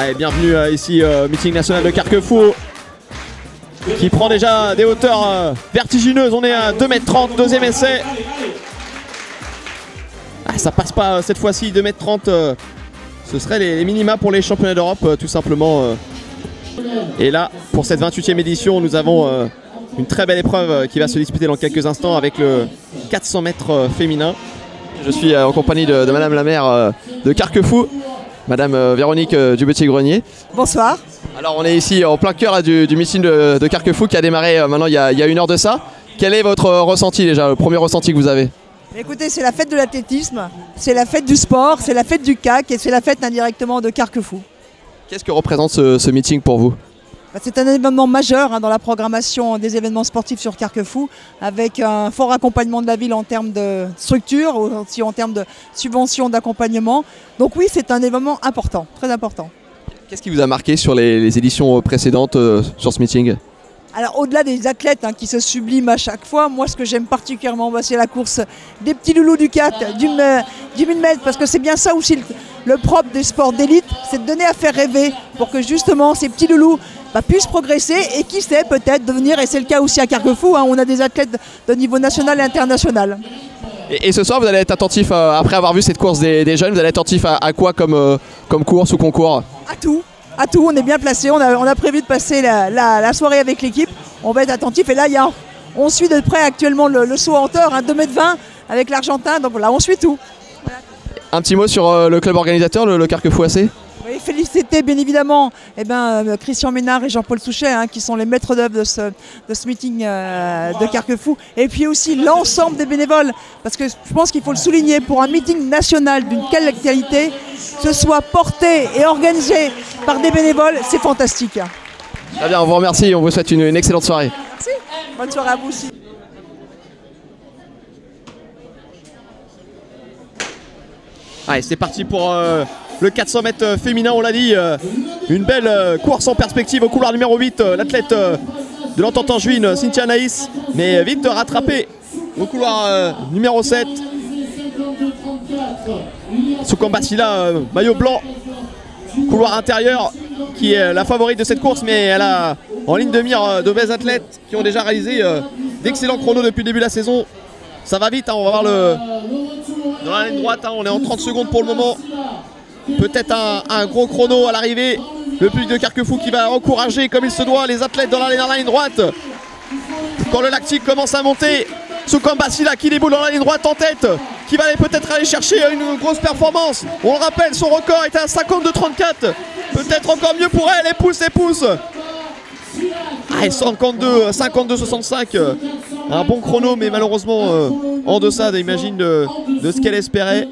Allez, bienvenue ici au meeting national de Carquefou qui prend déjà des hauteurs vertigineuses. On est à 2,30 m, deuxième essai. Ah, ça passe pas cette fois-ci, 2,30 m. Ce serait les minima pour les championnats d'Europe tout simplement. Et là, pour cette 28e édition, nous avons une très belle épreuve qui va se disputer dans quelques instants avec le 400 mètres féminin. Je suis en compagnie de Madame la maire de Carquefou, Madame Véronique Dubetier-Grenier. Bonsoir. Alors on est ici en plein cœur du meeting de Carquefou qui a démarré maintenant il y a 1 heure de ça. Quel est votre ressenti déjà, le premier ressenti que vous avez? Écoutez, c'est la fête de l'athlétisme, c'est la fête du sport, c'est la fête du CAC et c'est la fête indirectement de Carquefou. Qu'est-ce que représente ce meeting pour vous? C'est un événement majeur dans la programmation des événements sportifs sur Carquefou, avec un fort accompagnement de la ville en termes de structure, aussi en termes de subventions d'accompagnement. Donc oui, c'est un événement important, très important. Qu'est-ce qui vous a marqué sur les éditions précédentes sur ce meeting? Alors au-delà des athlètes qui se subliment à chaque fois, moi ce que j'aime particulièrement, c'est la course des petits loulous du 4, du 1000 mètres, parce que c'est bien ça aussi le propre des sports d'élite, c'est de donner à faire rêver pour que justement ces petits loulous puissent progresser et qui sait peut-être devenir, et c'est le cas aussi à Carquefou, on a des athlètes de niveau national et international. Et ce soir vous allez être attentif, après avoir vu cette course des jeunes, vous allez être attentif à quoi comme course ou concours? À tout. À tout, on est bien placé, on a prévu de passer la soirée avec l'équipe, on va être attentif et là on suit de près actuellement le saut en hauteur, 2,20 m avec l'Argentin, donc voilà, on suit tout. Voilà. Un petit mot sur le club organisateur, le Carquefou AC? Oui, féliciter bien évidemment Christian Ménard et Jean-Paul Souchet qui sont les maîtres d'œuvre de ce meeting de Carquefou, et puis aussi l'ensemble des bénévoles, parce que je pense qu'il faut le souligner, pour un meeting national d'une telle qualité, que ce soit porté et organisé par des bénévoles, c'est fantastique. Très bien, on vous remercie, on vous souhaite une excellente soirée. Merci, bonne soirée à vous aussi. Allez, c'est parti pour le 400 mètres féminin, on l'a dit. Une belle course en perspective au couloir numéro 8. L'athlète de l'Entente Angevine, Cynthia Naïs, mais vite rattrapé au couloir numéro 7. Soukambassila, maillot blanc, couloir intérieur, qui est la favorite de cette course, mais elle a en ligne de mire de belles athlètes qui ont déjà réalisé d'excellents chronos depuis le début de la saison. Ça va vite, on va voir dans la ligne droite, on est en 30 secondes pour le moment. Peut-être un gros chrono à l'arrivée. Le public de Carquefou qui va encourager comme il se doit les athlètes dans la ligne droite. Quand le lactique commence à monter, Soukambassila qui déboule dans la ligne droite en tête, qui va peut-être aller chercher une grosse performance. On le rappelle, son record est à 52,34. Peut-être encore mieux pour elle, elle pousse. Ah, 52,65. Un bon chrono, mais malheureusement en deçà, imagine, de ce qu'elle espérait.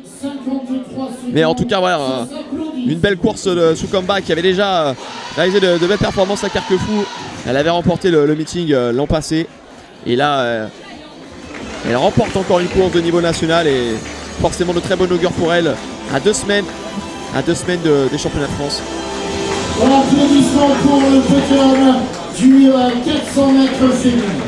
Mais en tout cas, voilà, une belle course de Soukamba qui avait déjà réalisé de belles performances à Carquefou. Elle avait remporté le meeting l'an passé. Et là, elle remporte encore une course de niveau national et forcément de très bon augure pour elle à 2 semaines des championnats de France. Voilà, applaudissements pour le podium du 400 mètres féminin.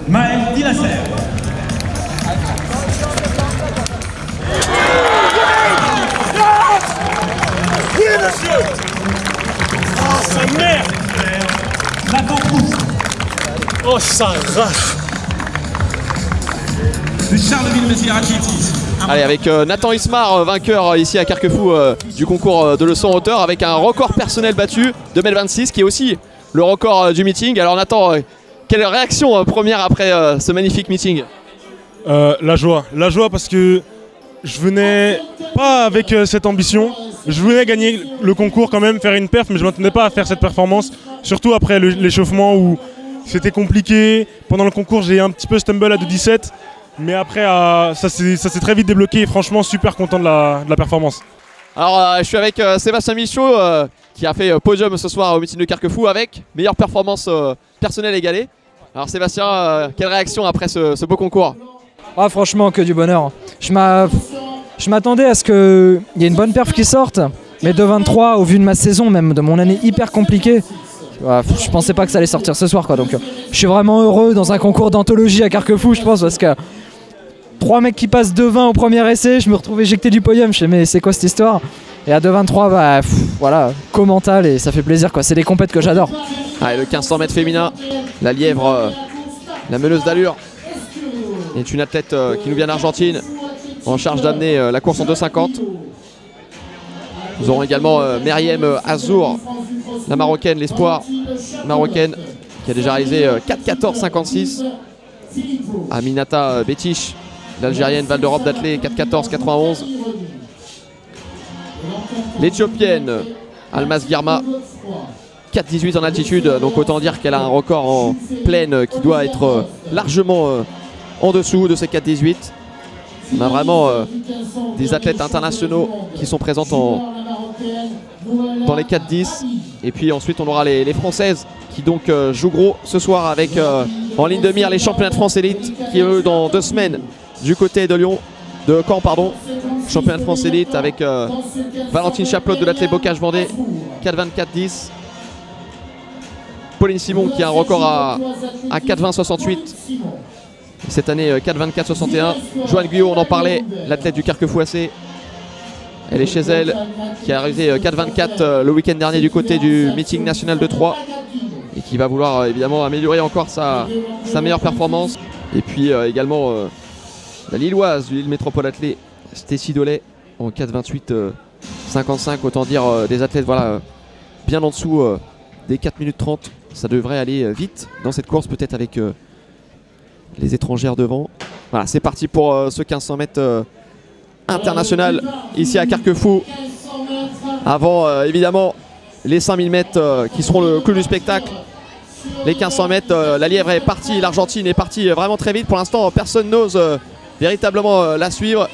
Maël Dilasser. Oui, monsieur. Oh, sa mère. Nathan Proust. Oh, ça rage. De Charleville-Mézières Athlétisme. Allez, avec Nathan Ismar, vainqueur ici à Carquefou du concours de leçon hauteur, avec un record personnel battu, 2,26 m, qui est aussi le record du meeting. Alors Nathan, quelle réaction première après ce magnifique meeting? La joie parce que je venais pas avec cette ambition. Je voulais gagner le concours quand même, faire une perf, mais je ne m'attendais pas à faire cette performance. Surtout après l'échauffement où c'était compliqué. Pendant le concours, j'ai un petit peu stumble à 2,17. Mais après, ça s'est très vite débloqué et franchement, super content de la performance. Alors, je suis avec Sébastien Michaud qui a fait podium ce soir au meeting de Carquefou avec meilleure performance personnelle égalée. Alors Sébastien, quelle réaction après ce beau concours? Ah, franchement, que du bonheur. Je m'attendais à ce qu'il y ait une bonne perf qui sorte, mais 2,23 au vu de ma saison, même de mon année hyper compliquée, je pensais pas que ça allait sortir ce soir, quoi. Donc je suis vraiment heureux dans un concours d'anthologie à Carquefou, je pense, parce que 3 mecs qui passent 2,20 au premier essai, je me retrouve éjecté du podium, je sais mais c'est quoi cette histoire? Et à 2,23, bah voilà, commental et ça fait plaisir, quoi. C'est des compètes que j'adore. Allez, le 1500 mètres féminin, la lièvre, la meneuse d'allure, est une athlète qui nous vient d'Argentine, en charge d'amener la course en 2,50. Nous aurons également Meriem Azour, la marocaine, l'espoir marocaine, qui a déjà réalisé 4,14,56. Aminata Betich, l'Algérienne, Val d'Europe d'athlée, 4,14,91. L'Éthiopienne Almas Girma, 4,18 en altitude, donc autant dire qu'elle a un record en plaine qui doit être largement en dessous de ces 4,18. On a vraiment des athlètes internationaux qui sont présentes dans les 4,10. Et puis ensuite on aura les Françaises qui donc jouent gros ce soir avec en ligne de mire les championnats de France élite qui eux dans 2 semaines du côté de Caen pardon. Championnat de France élite avec Valentine Chaplot de l'athlète Bocage-Vendée, 4,24,10. Pauline Simon qui a un record à 4,20,68. Cette année 4,24,61. Joanne Guyot, on en parlait, l'athlète du Carquefou AC. Elle est chez elle, qui a réalisé 4,24 le week-end dernier du côté du meeting national de Troyes. Et qui va vouloir évidemment améliorer encore sa meilleure performance. Et puis également la Lilloise du Lille Métropole Athlée, Stécie Dollet, en 4,28,55. Autant dire des athlètes voilà, bien en dessous des 4 minutes 30. Ça devrait aller vite dans cette course, peut-être avec les étrangères devant. Voilà, c'est parti pour ce 1500 mètres international ici à Carquefou. Avant évidemment les 5000 mètres qui seront le clou du spectacle. Les 1500 mètres, la lièvre est partie, l'Argentine est partie vraiment très vite. Pour l'instant, personne n'ose véritablement la suivre.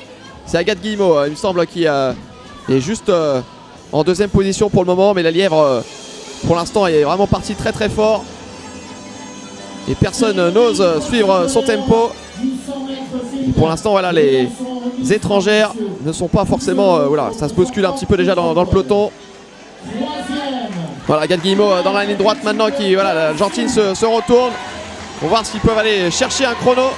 C'est Agathe Guillemot, il me semble, qui est juste en 2e position pour le moment. Mais la lièvre, pour l'instant, est vraiment partie très très fort. Et personne n'ose suivre son tempo. Et pour l'instant, voilà, les étrangères ne sont pas forcément... voilà, ça se bouscule un petit peu déjà dans le peloton. Voilà, Agathe Guillemot dans la ligne droite maintenant qui... Voilà, l'Argentine se retourne. On va voir s'ils peuvent aller chercher un chrono.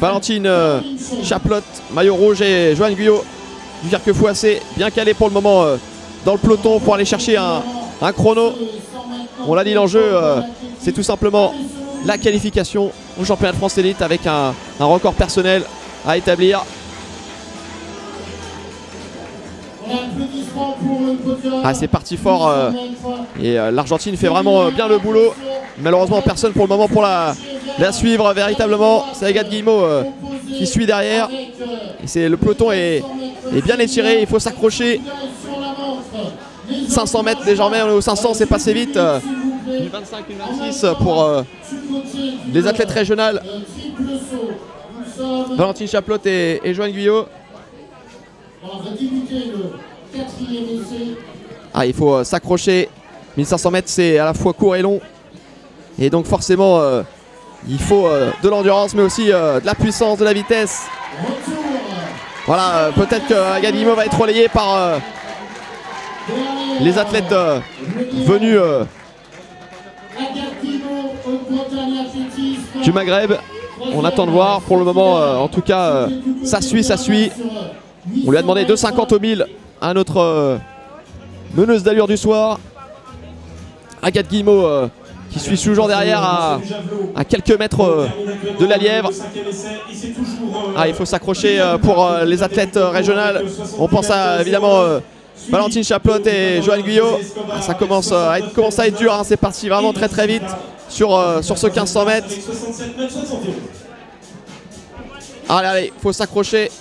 Valentine Chaplot, maillot rouge, et Joanne Guyot du Carquefou AC, bien calé pour le moment dans le peloton pour aller chercher un chrono. On l'a dit, l'enjeu c'est tout simplement la qualification au championnat de France élite avec un record personnel à établir. Ah, c'est parti fort et l'Argentine fait vraiment bien le boulot. Malheureusement personne pour le moment pour la suivre véritablement. C'est Agathe Guillemot qui suit derrière. Et le peloton est bien étiré, il faut s'accrocher. 500 mètres désormais, on est au 500, c'est passé vite. Une 25, une 26 pour les athlètes régionales. Valentine Chaplot et Joanne Guyot. Ah, il faut s'accrocher. 1500 mètres, c'est à la fois court et long. Et donc forcément, il faut de l'endurance, mais aussi de la puissance, de la vitesse. Voilà, peut-être que Agathe Guillemot va être relayée par les athlètes venus du Maghreb. On attend de voir. Pour le moment, en tout cas, ça suit, ça suit. On lui a demandé 2,50 au 1000 à notre meneuse d'allure du soir. Agathe Guillemot qui suit toujours derrière à quelques mètres de la lièvre. Ah, il faut s'accrocher pour les athlètes régionales. On pense à évidemment Valentine Chaplotte et Joanne Guyot. Ah, ça commence à être dur, hein. C'est parti vraiment très très vite sur ce 1500 mètres. Allez, allez, il faut s'accrocher.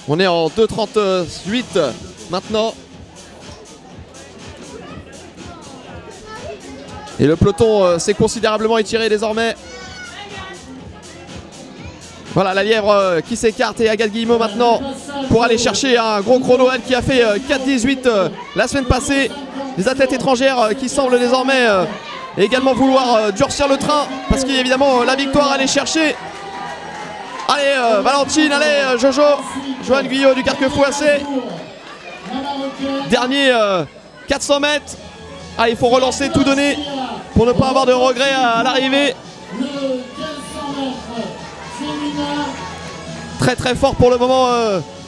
On est en 2,38 maintenant. Et le peloton s'est considérablement étiré désormais. Voilà la lièvre qui s'écarte et Agathe Guillemot maintenant pour aller chercher un gros chrono. Elle qui a fait 4,18 la semaine passée. Les athlètes étrangères qui semblent désormais également vouloir durcir le train parce qu'il y a évidemment la victoire à aller chercher. Allez Valentine, allez Jojo, Joanne Guyot du Carquefou AC. Dernier 400 mètres. Ah, il faut relancer, tout donner pour ne pas avoir de regrets à l'arrivée. Très très fort pour le moment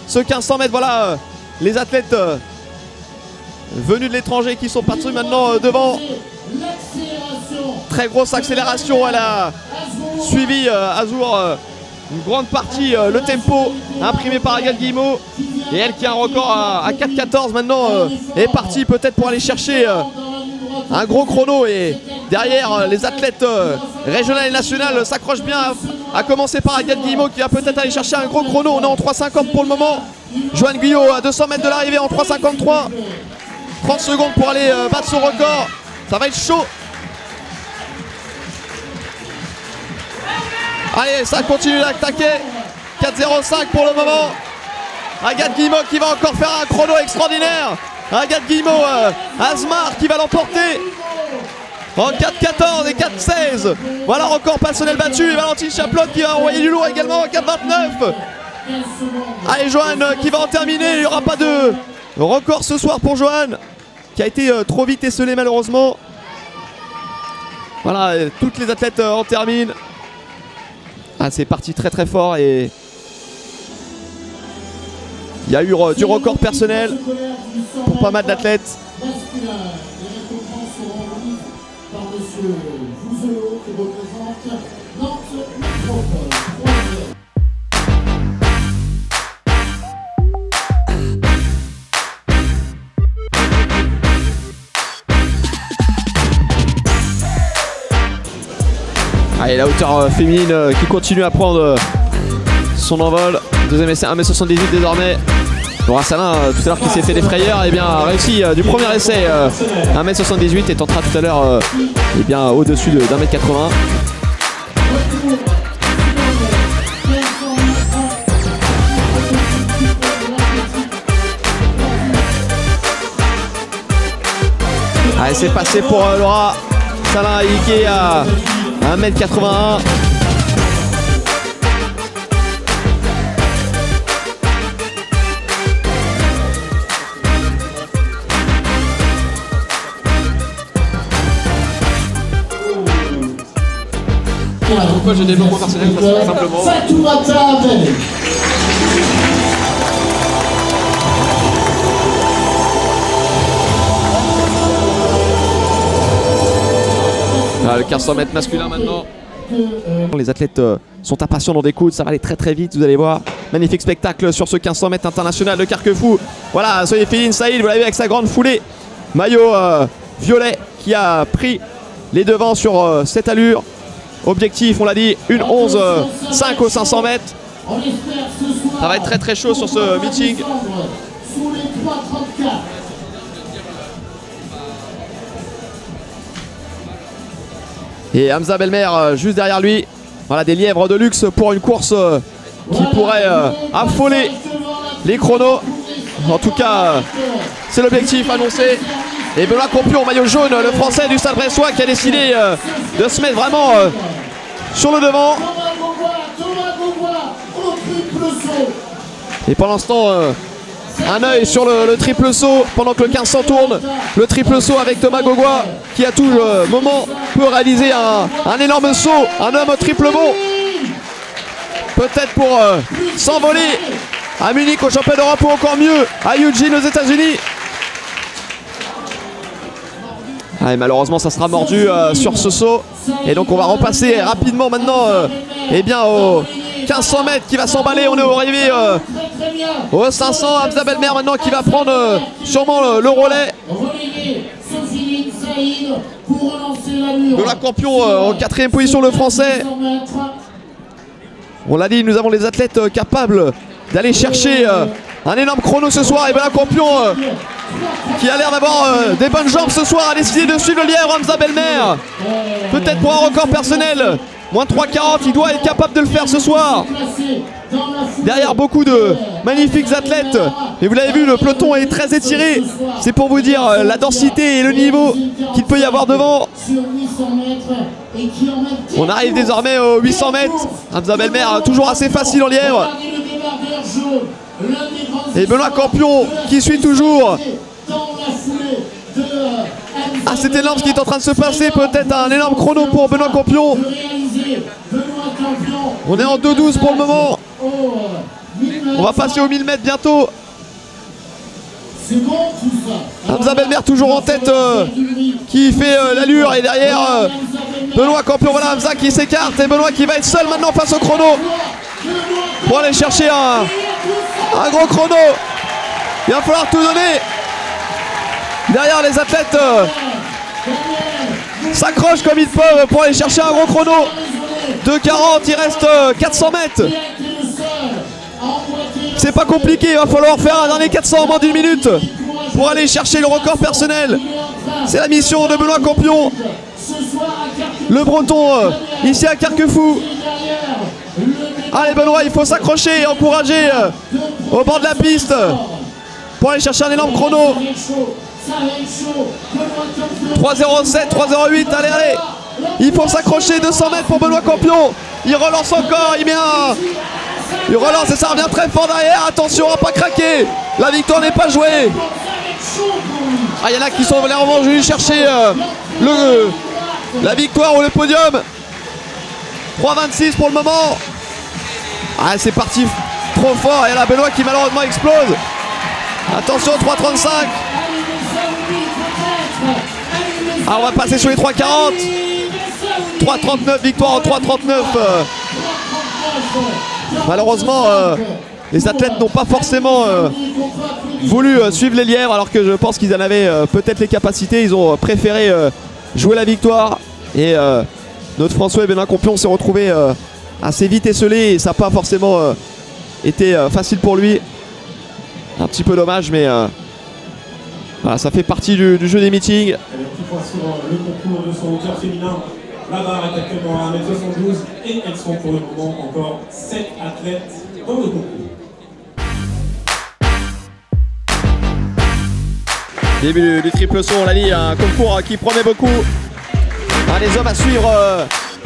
ce 1500 mètres. Voilà les athlètes venus de l'étranger qui sont partis maintenant devant. Très grosse accélération. Elle a suivi Azour une grande partie le tempo imprimé par Agathe Guillemot. Et elle qui a un record à 4,14 maintenant est partie peut-être pour aller chercher un gros chrono. Et derrière les athlètes régionales et nationales s'accrochent bien, à commencer par Agathe Guillemot qui va peut-être aller chercher un gros chrono. On est en 3,50 pour le moment. Joanne Guyot à 200 mètres de l'arrivée en 3,53. 30 secondes pour aller battre son record. Ça va être chaud. Allez, ça continue d'attaquer. 4,05 pour le moment. Agathe Guillemot qui va encore faire un chrono extraordinaire. Agathe Guillemot, Asmar qui va l'emporter en 4,14 et 4,16. Voilà, record personnel battu. Et Valentine Chaplotte qui va envoyer du lourd également en 4,29. Allez, Joanne qui va en terminer. Il n'y aura pas de record ce soir pour Joanne qui a été trop vite esselée malheureusement. Voilà, toutes les athlètes en terminent. Ah, c'est parti très très fort et il y a eu du record personnel pour pas mal d'athlètes. Allez, la hauteur féminine qui continue à prendre son envol. Deuxième essai, 1m78 désormais. Laura Salin, tout à l'heure qui s'est fait des frayeurs, et bien réussi du premier essai 1m78 et tentera tout à l'heure au-dessus d'1m80. Allez, c'est passé pour Laura Salin qui à 1m81. Pourquoi j'ai des développement personnel? Parce que simplement. Ah, le 1500 mètres masculin maintenant. Les athlètes sont impatients dans des coudes, ça va aller très très vite, vous allez voir. Magnifique spectacle sur ce 1500 mètres international de Carquefou. Voilà, soyez Féline Saïd, vous l'avez avec sa grande foulée. Maillot violet qui a pris les devants sur cette allure. Objectif, on l'a dit, une 11,5 aux 500 mètres. Ça va être très très chaud sur ce meeting. Et Hamza Belmer juste derrière lui. Voilà, des lièvres de luxe pour une course qui pourrait affoler les chronos. En tout cas, c'est l'objectif annoncé. Et Benoît Compion, maillot jaune, le français du Stade Bressois, qui a décidé de se mettre vraiment sur le devant. Et pour l'instant, un œil sur le triple saut pendant que le 1500 tourne. Le triple saut avec Thomas Gaugois qui à tout moment peut réaliser un énorme saut, un homme au triple bond. Peut-être pour s'envoler à Munich au championnat d'Europe ou encore mieux à Eugene aux États-Unis. Et malheureusement ça sera mordu sur ce saut. Et donc on va repasser rapidement maintenant au 1500 mètres qui va s'emballer. On est arrivé au 500. Hamza Belmer maintenant qui va prendre sûrement le relais. Benoît Campion en 4e position, le français. On l'a dit, nous avons les athlètes capables d'aller chercher un énorme chrono ce soir. Et Benoît Campion qui a l'air d'avoir des bonnes jambes ce soir a décidé de suivre le lièvre. Hamza Belmer peut-être pour un record personnel. Moins 3,40, il doit être capable de le faire ce soir. Derrière beaucoup de magnifiques athlètes. Et vous l'avez vu, le peloton est très étiré. C'est pour vous dire la densité et le niveau qu'il peut y avoir devant. On arrive désormais aux 800 mètres. Hamza Belmer toujours assez facile en lièvre. Et Benoît Campion qui suit toujours. Ah, c'est énorme ce qui est en train de se passer. Peut-être un énorme chrono pour Benoît Campion. On est en 2,12 pour le moment. On va passer aux 1000 mètres bientôt. Hamza Belmer toujours en tête qui fait l'allure. Et derrière Benoît Campion. Voilà Hamza qui s'écarte. Et Benoît qui va être seul maintenant face au chrono. Pour aller chercher un gros chrono. Il va falloir tout donner. Derrière les athlètes s'accrochent comme ils peuvent pour aller chercher un gros chrono. 2,40, il reste 400 mètres. C'est pas compliqué, il va falloir faire un dernier 400 en moins d'1 minute pour aller chercher le record personnel. C'est la mission de Benoît Campion. Le Breton ici à Carquefou. Allez Benoît, il faut s'accrocher et encourager au bord de la piste pour aller chercher un énorme chrono. 3,07, 3,08, allez, allez. Il faut s'accrocher, 200 mètres pour Benoît Campion. Il relance encore, il relance et ça revient très fort derrière. Attention à pas craquer. La victoire n'est pas jouée. Ah, il y en a qui sont vraiment venus chercher la victoire ou le podium. 3,26 pour le moment. Ah, c'est parti trop fort. Et là Benoît qui malheureusement explose. Attention, 3,35. Ah, on va passer sur les 3,40. 3,39, victoire en 3,39. Malheureusement, les athlètes n'ont pas forcément voulu suivre les lièvres, alors que je pense qu'ils en avaient peut-être les capacités. Ils ont préféré jouer la victoire. Et notre François Benoît Campion s'est retrouvé assez vite esselé. Et ça n'a pas forcément été facile pour lui. Un petit peu dommage, mais voilà, ça fait partie du jeu des meetings. Sur le concours de son hauteur féminin, la barre est actuellement à 1m72 et elles sont pour le moment encore 7 athlètes dans le concours. Début du triple saut, on l'a dit, un concours qui promet beaucoup. Les hommes à suivre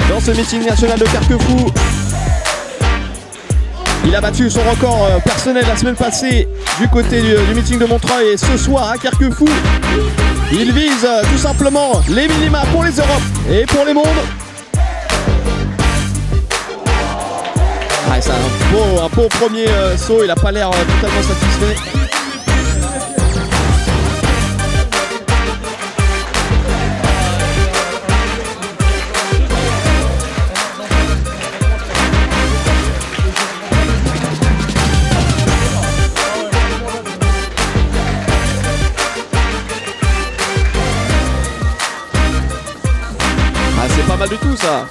dans ce meeting national de Carquefou. Il a battu son record personnel la semaine passée du côté du meeting de Montreuil, et ce soir à Carquefou, il vise tout simplement les minima pour les Europes et pour les mondes. Ah, c'est un beau premier saut, il n'a pas l'air totalement satisfait. Mal du tout ça.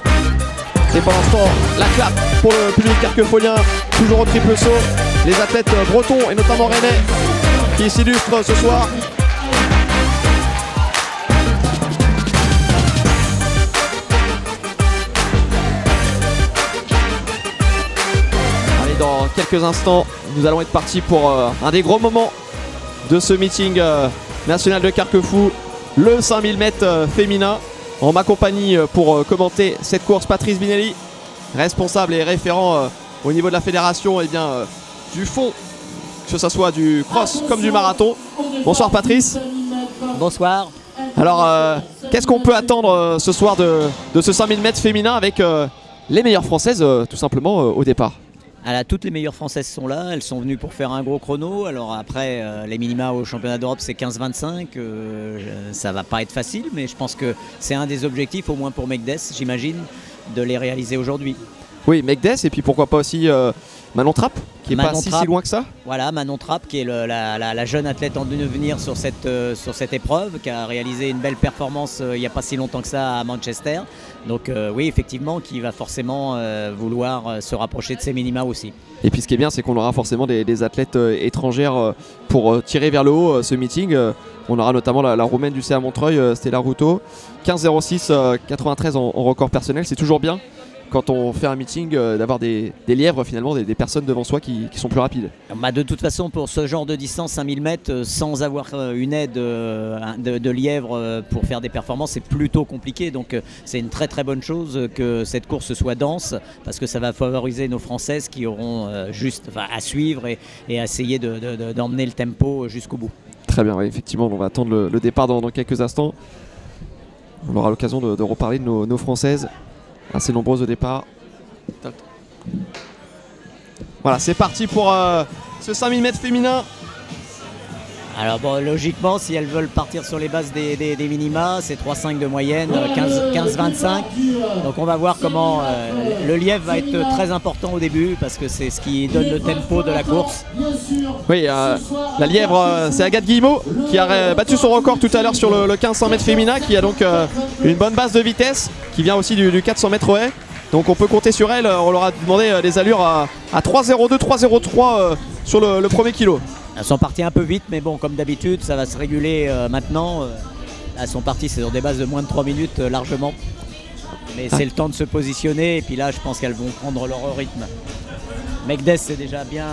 Et pour l'instant la clap pour le public carquefolien, toujours au triple saut. Les athlètes bretons et notamment rennais qui s'illustrent ce soir. Allez, dans quelques instants nous allons être partis pour un des gros moments de ce meeting national de Carquefou, le 5000 mètres féminin. En ma compagnie pour commenter cette course, Patrice Binelli, responsable et référent au niveau de la fédération, et bien du fond que ce soit du cross comme du marathon. Bonsoir Patrice. Bonsoir. Alors, qu'est-ce qu'on peut attendre ce soir de ce 5000 mètres féminin avec les meilleures françaises tout simplement au départ? Alors, toutes les meilleures françaises sont là, elles sont venues pour faire un gros chrono. Alors après, les minima au championnat d'Europe c'est 15-25, ça va pas être facile, mais je pense que c'est un des objectifs, au moins pour Mekdes, j'imagine, de les réaliser aujourd'hui. Oui, Mekdes, et puis pourquoi pas aussi Manon Trapp, qui est pas si loin que ça. Voilà, Manon Trapp, qui est la jeune athlète en devenir sur cette épreuve, qui a réalisé une belle performance il n'y a pas si longtemps que ça à Manchester. Donc oui, effectivement, qui va forcément vouloir se rapprocher de ses minima aussi. Et puis ce qui est bien, c'est qu'on aura forcément des athlètes étrangères pour tirer vers le haut ce meeting. On aura notamment la Roumaine du CA Montreuil, Stella Ruto, 15,06, 93 en record personnel, c'est toujours bien. Quand on fait un meeting, d'avoir des lièvres finalement, des personnes devant soi qui sont plus rapides. Bah de toute façon, pour ce genre de distance, 5000 mètres, sans avoir une aide de lièvres pour faire des performances, c'est plutôt compliqué. Donc c'est une très très bonne chose que cette course soit dense, parce que ça va favoriser nos Françaises qui auront juste à suivre et à essayer d'emmener le tempo jusqu'au bout. Très bien, oui, effectivement, on va attendre le départ dans quelques instants. On aura l'occasion de reparler de nos Françaises. Assez nombreuses au départ. Voilà, c'est parti pour ce 5000 mètres féminin. Alors bon, logiquement, si elles veulent partir sur les bases des minima, c'est 3,5 de moyenne, 15-25. Donc on va voir comment le lièvre va être très important au début, parce que c'est ce qui donne le tempo de la course. Oui, la lièvre, c'est Agathe Guillemot qui a battu son record tout à l'heure sur le 1500 mètres féminin, qui a donc une bonne base de vitesse, qui vient aussi du 400 mètres haies. Donc on peut compter sur elle, on leur a demandé des allures à 3,02, 3,03 sur le premier kilo. Elles sont parties un peu vite, mais bon, comme d'habitude, ça va se réguler maintenant. Elles sont parties sur des bases de moins de 3 minutes largement. Mais c'est le temps de se positionner, et puis là, je pense qu'elles vont prendre leur rythme. Mekdes est déjà bien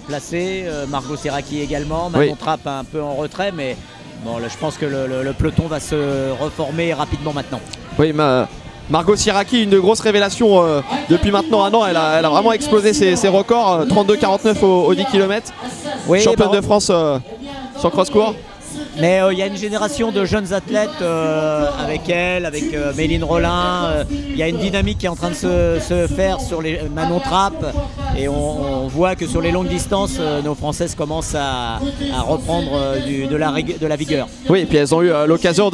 placé, Margot Siraki également, Manon Trapp un peu en retrait, mais bon, là, je pense que le peloton va se reformer rapidement maintenant. Oui, Margot Siraki, une de grosses révélations depuis maintenant un an, elle a vraiment explosé ses records, 32,49 au 10 km, oui, championne de France sur cross-court. Mais il y a une génération de jeunes athlètes avec elle, avec Méline Rollin. Il y a une dynamique qui est en train de se faire sur les Manon Trapp. Et on voit que sur les longues distances, nos Françaises commencent à reprendre de la vigueur. Oui, et puis elles ont eu l'occasion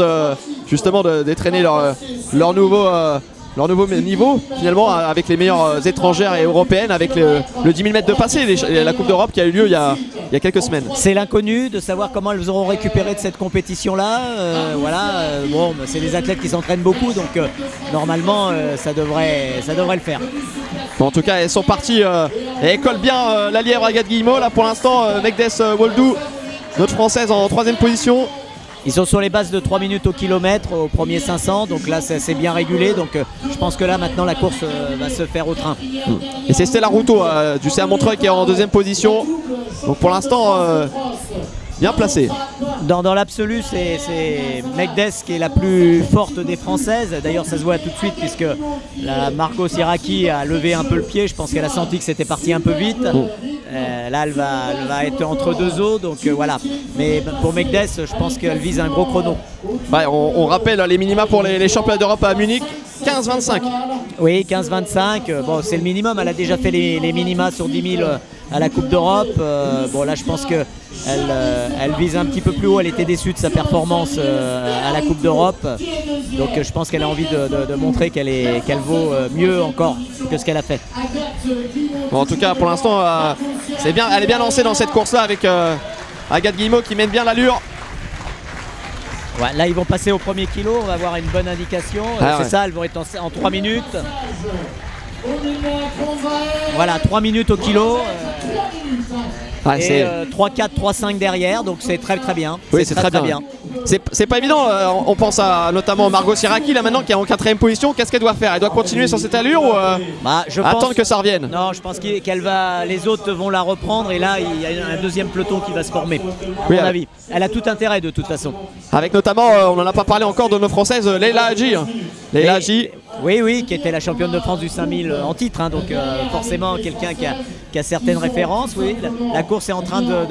justement d'étraîner leur nouveau niveau finalement avec les meilleures étrangères et européennes, avec le 10 000 mètres de passé, la Coupe d'Europe qui a eu lieu il y a quelques semaines. C'est l'inconnu de savoir comment elles auront récupéré de cette compétition-là. Bon, c'est des athlètes qui s'entraînent beaucoup, donc normalement ça devrait le faire. Bon, en tout cas, elles sont parties et elles collent bien la lièvre Agathe Guillemot. Là pour l'instant, Mekdes Woldou, notre Française en 3e position. Ils sont sur les bases de 3 minutes au kilomètre au premier 500, donc là c'est bien régulé, donc je pense que là maintenant la course va se faire au train. Et c'est Stella Ruto du CA Montreuil qui est en 2e position, donc pour l'instant bien placé. Dans l'absolu, c'est Mekdes qui est la plus forte des Françaises. D'ailleurs, ça se voit tout de suite puisque la Margot Siraki a levé un peu le pied. Je pense qu'elle a senti que c'était parti un peu vite. Là, elle va être entre deux eaux. Donc voilà. Mais pour Mekdes, je pense qu'elle vise un gros chrono. Ouais, on rappelle les minima pour les championnats d'Europe à Munich. 15-25. Oui, 15-25. Bon, c'est le minimum. Elle a déjà fait les minima sur 10 000 à la Coupe d'Europe. Bon, là, je pense qu'elle vise un petit peu plus haut. Elle était déçue de sa performance à la Coupe d'Europe. Donc, je pense qu'elle a envie de montrer qu'elle vaut mieux encore que ce qu'elle a fait. Bon, en tout cas, pour l'instant, elle est bien lancée dans cette course-là avec Agathe Guillemot qui mène bien l'allure. Ouais, là ils vont passer au premier kilo, on va avoir une bonne indication. C'est ça, elles vont être en 3 minutes. Voilà, 3 minutes au kilo. Et 3-4, 3-5 derrière, donc c'est très très bien. Oui, c'est très bien. C'est pas évident, on pense à notamment Margot Siraki là maintenant qui est en 4e position. Qu'est-ce qu'elle doit faire? Elle doit continuer sur cette allure ou attendre que ça revienne? Non, je pense les autres vont la reprendre et là il y a un deuxième peloton qui va se former, à mon avis. Elle a tout intérêt de toute façon. Avec notamment, on n'en a pas parlé encore de nos Françaises, Leila Hadji. Leila Hadji. Oui, qui était la championne de France du 5000 en titre, hein, donc forcément quelqu'un qui a certaines références, oui. La course est en train de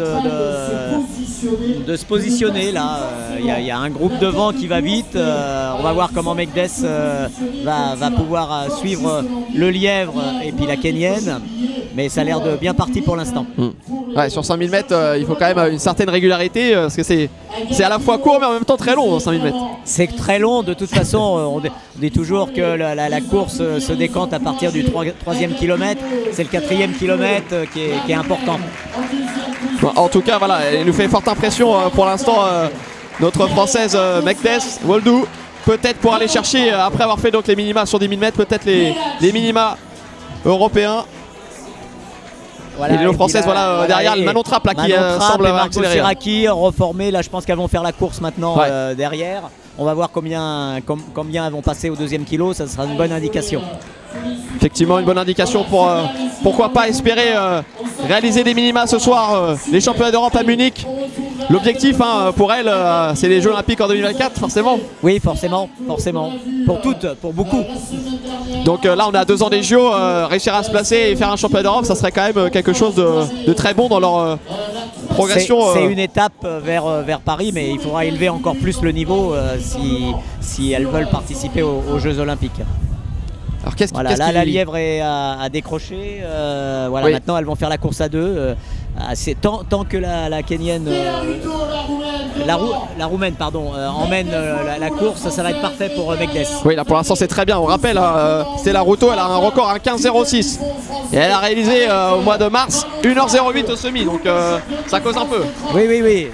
se positionner là. Il y a un groupe devant qui va vite. On va voir comment Mekdes va pouvoir suivre le lièvre et puis la Kenyenne. Mais ça a l'air de bien parti pour l'instant. Ouais, sur 5000 mètres, il faut quand même une certaine régularité parce que c'est à la fois court mais en même temps très long, 5000 mètres. C'est très long, de toute façon, on dit toujours que la course se décante à partir du 3e kilomètre. C'est le 4e kilomètre qui est important. Bon, en tout cas, voilà, il nous fait forte impression pour l'instant, notre Française Mekdes Woldou. Peut-être pour aller chercher, après avoir fait donc les minima sur 10 000 mètres, peut-être les minima européens. Voilà, et les françaises voilà, derrière le Manon Trapp là, qui semble accélérer. Siraki reformé, là je pense qu'elles vont faire la course maintenant derrière. On va voir combien elles vont passer au 2e kilo, ça sera une bonne indication. Effectivement, une bonne indication pour pourquoi pas espérer réaliser des minima ce soir, les championnats d'Europe à Munich. L'objectif pour elle, c'est les Jeux Olympiques en 2024, forcément. Oui, forcément. Pour toutes, pour beaucoup. Donc là, on est à 2 ans des JO, réussir à se placer et faire un championnat d'Europe, ça serait quand même quelque chose de très bon dans leur progression. C'est une étape vers Paris, mais il faudra élever encore plus le niveau si elles veulent participer aux Jeux Olympiques. Alors voilà, là la lièvre est à décrocher. Voilà, oui. Maintenant elles vont faire la course à 2. Tant que la Kenyenne, la Roumaine pardon, emmène la course, ça va être parfait pour Mekdes. Oui, là pour l'instant c'est très bien. On rappelle, Stella Ruto, elle a un record à 15,06 et elle a réalisé au mois de mars 1h08 au semi, donc ça cause un peu. Oui.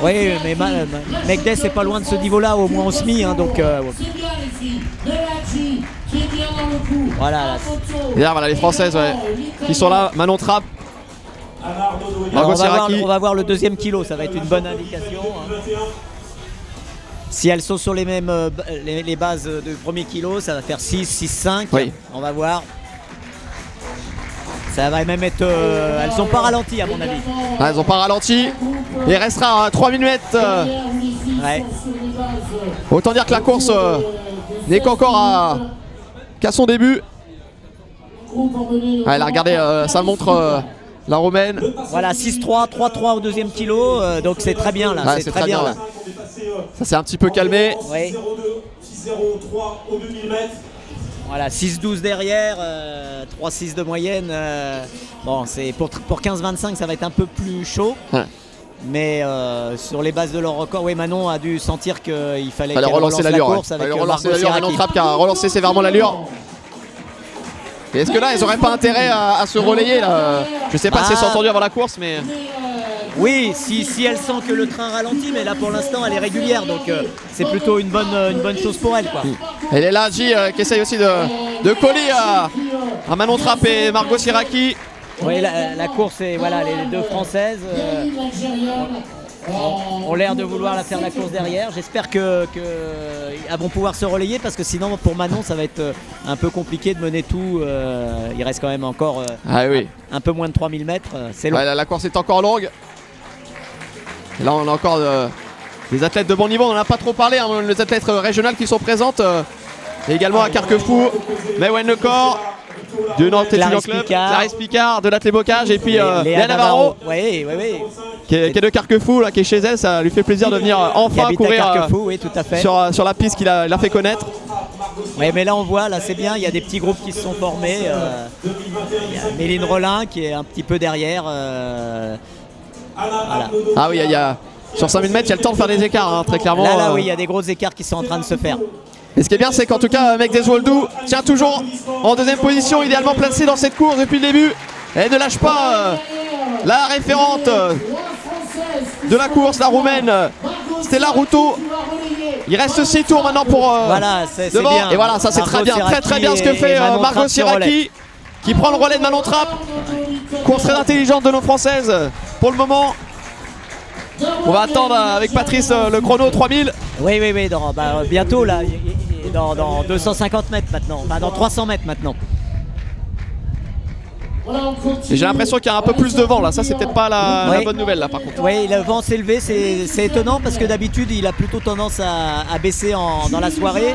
Oui, mais Mekdes n'est pas loin de ce niveau-là, au moins au semi, donc. Voilà. Et là, voilà les Françaises qui sont là. Manon Trapp. On va voir le 2e kilo, ça va être une bonne indication. Si elles sont sur les mêmes les bases du 1er kilo, ça va faire 6, 5. Oui. On va voir. Ça va même être. Elles sont pas ralenties à mon avis. Ah, elles sont pas ralenties. Il restera 3000 mètres. Ouais. Autant dire que la course n'est qu'encore qu'à son début. Ouais, là, regardez, ça montre la Roumaine. Voilà, 6-3, 3-3 au 2e kilo. Donc c'est très bien là. Ouais, c'est très bien là. Ça s'est un petit peu calmé. Oui. 6-0-3 au 2000 mètres. Voilà, 6-12 derrière, 3-6 de moyenne. Bon, c'est pour 15-25, ça va être un peu plus chaud. Ouais. Mais sur les bases de leur record, oui, Manon a dû sentir qu'il fallait relancer la course avec Margot Siraki. Manon Trapp qui a relancé sévèrement l'allure. Et est-ce que là, ils n'auraient pas intérêt à se relayer là? Je sais pas si elles sont entendues avant la course, mais... Oui, si elle sent que le train ralentit, mais là pour l'instant elle est régulière, donc c'est plutôt une bonne chose pour elle, quoi. Elle est là, J qui essaye aussi de coller à Manon Trapp et Margot Siraki. Oui, la course, et voilà, les 2 Françaises ont l'air de vouloir faire la course derrière. J'espère qu'elles vont pouvoir se relayer, parce que sinon pour Manon ça va être un peu compliqué de mener tout. Il reste quand même encore un peu moins de 3000 mètres, c'est long. Ouais, la course est encore longue. Et là on a encore des athlètes de bon niveau, on n'en a pas trop parlé, les athlètes régionales qui sont présentes. Et également à Carquefou, Maëwen Lecor, du Nantes Étudiant Club, Clarisse Picard de l'Athlé Bocage, et puis Léa Navarro, qui est de Carquefou, là, qui est chez elle. Ça lui fait plaisir de venir enfin courir tout à fait. Sur la piste qu'il a fait connaître. Oui, mais là on voit, là c'est bien, il y a des petits groupes qui se sont formés. Il y a Méline Rollin qui est un petit peu derrière. Voilà. Ah oui, sur 5000 mètres, il y a le temps de faire des écarts, très clairement. Là oui, il y a des gros écarts qui sont en train de se faire. Et ce qui est bien, c'est qu'en tout cas, Mekdes Woldou tient toujours en 2e position, idéalement placée dans cette course depuis le début. Elle ne lâche pas la référente de la course, la Roumaine, Stella Ruto. Il reste 6 tours maintenant pour voilà, c'est devant. Bien. Et voilà, ça c'est très bien, très bien ce que fait Margot Siraki, qui prend le relais de Manon Trapp. Course très intelligente de nos Françaises pour le moment. On va attendre avec Patrice le chrono 3000. Oui, bientôt là, dans 250 mètres maintenant, enfin dans 300 mètres maintenant. Et j'ai l'impression qu'il y a un peu plus de vent là, ça c'est peut-être pas la Ouais. bonne nouvelle là par contre. Oui, le vent s'est levé, c'est étonnant parce que d'habitude il a plutôt tendance à baisser dans la soirée.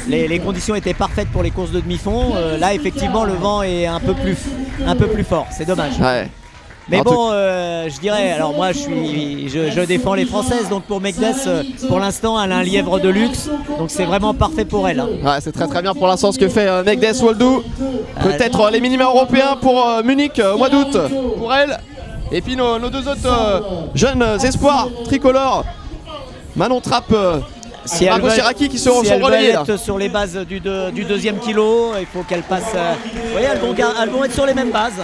Les conditions étaient parfaites pour les courses de demi-fond. Là effectivement le vent est un peu plus fort, c'est dommage. Ouais. Mais En bon, je dirais, alors moi je défends les Françaises, donc pour Megdes, pour l'instant elle a un lièvre de luxe, donc c'est vraiment parfait pour elle. Hein. Ouais, c'est très bien pour l'instant ce que fait Megdes Woldou. Peut-être les minima européens pour Munich au mois d'août pour elle. Et puis nos deux autres jeunes espoirs tricolores, Manon Trapp et Margot Siraki qui seront si elles relayées. veulent être sur les bases du deuxième kilo, il faut qu'elles passent. Vous voyez, elles vont être sur les mêmes bases.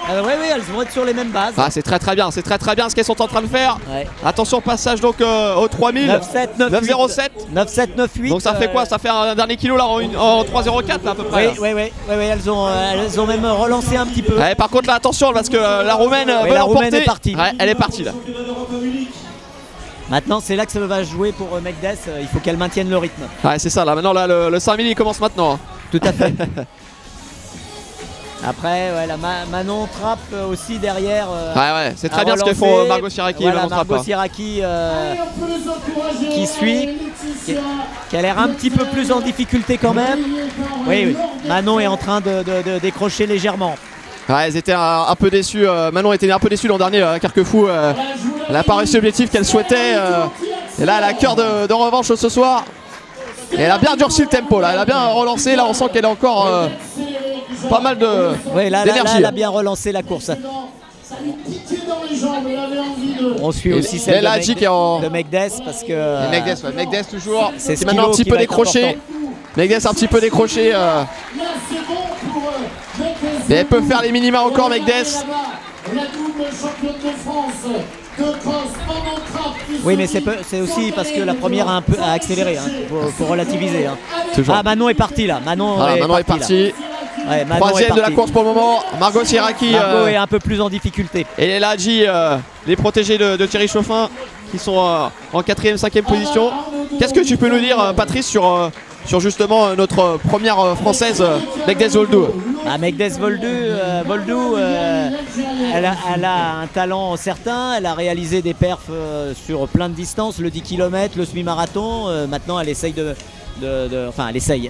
Oui, elles vont être sur les mêmes bases. Ah, c'est très bien ce qu'elles sont en train de faire. Ouais. Attention, passage donc au 3000. 9,07. 9,7, 9,8. Donc ça fait quoi? Ça fait un dernier kilo là en 3,04 là à peu près. Oui, elles ont même relancé un petit peu. Ouais, par contre là attention parce que la Roumaine veut la l'emporter. Roumaine est partie. Ouais, elle est partie là. Maintenant c'est là que ça va jouer pour Megdes, il faut qu'elle maintienne le rythme. Ouais, c'est ça là, maintenant là, le 5000 il commence maintenant. Hein. Tout à fait. Après, ouais, la Manon Trapp aussi derrière. Ouais, c'est très bien ce que font Margot Siraki et Manon Trapp. Margot Siraki qui suit, qui a l'air un petit peu plus en difficulté quand même. Oui. Manon est en train de décrocher légèrement. Ouais, elles étaient un peu déçues. Manon était un peu déçue l'an dernier à Carquefou. Elle n'a pas réussi l'objectif qu'elle souhaitait. Et là, elle a cœur de revanche ce soir. Et elle a bien durci le tempo là. Elle a bien relancé. Là, on sent qu'elle a encore pas mal d'énergie. Elle a bien relancé la course. On suit aussi celle de Megdes parce que. Megdes toujours. C'est maintenant un petit peu décroché. Megdes un petit peu décroché. Mais elle peut faire les minima encore, Megdes. Oui, mais c'est aussi parce que la première a un peu accéléré. Faut relativiser. Hein. Ah, Manon est partie là. Manon est partie. Ouais, troisième de la course pour le moment. Margot Siraki est un peu plus en difficulté. Et El Hadji, les protégés de Thierry Chauffin qui sont en 4e, 5e position. Qu'est-ce que tu peux nous dire, Patrice, sur justement notre première française, Megdes Woldou? Megdes Woldou, elle a un talent certain, elle a réalisé des perfs sur plein de distances, le 10 km, le semi-marathon. Maintenant elle essaye elle essaye,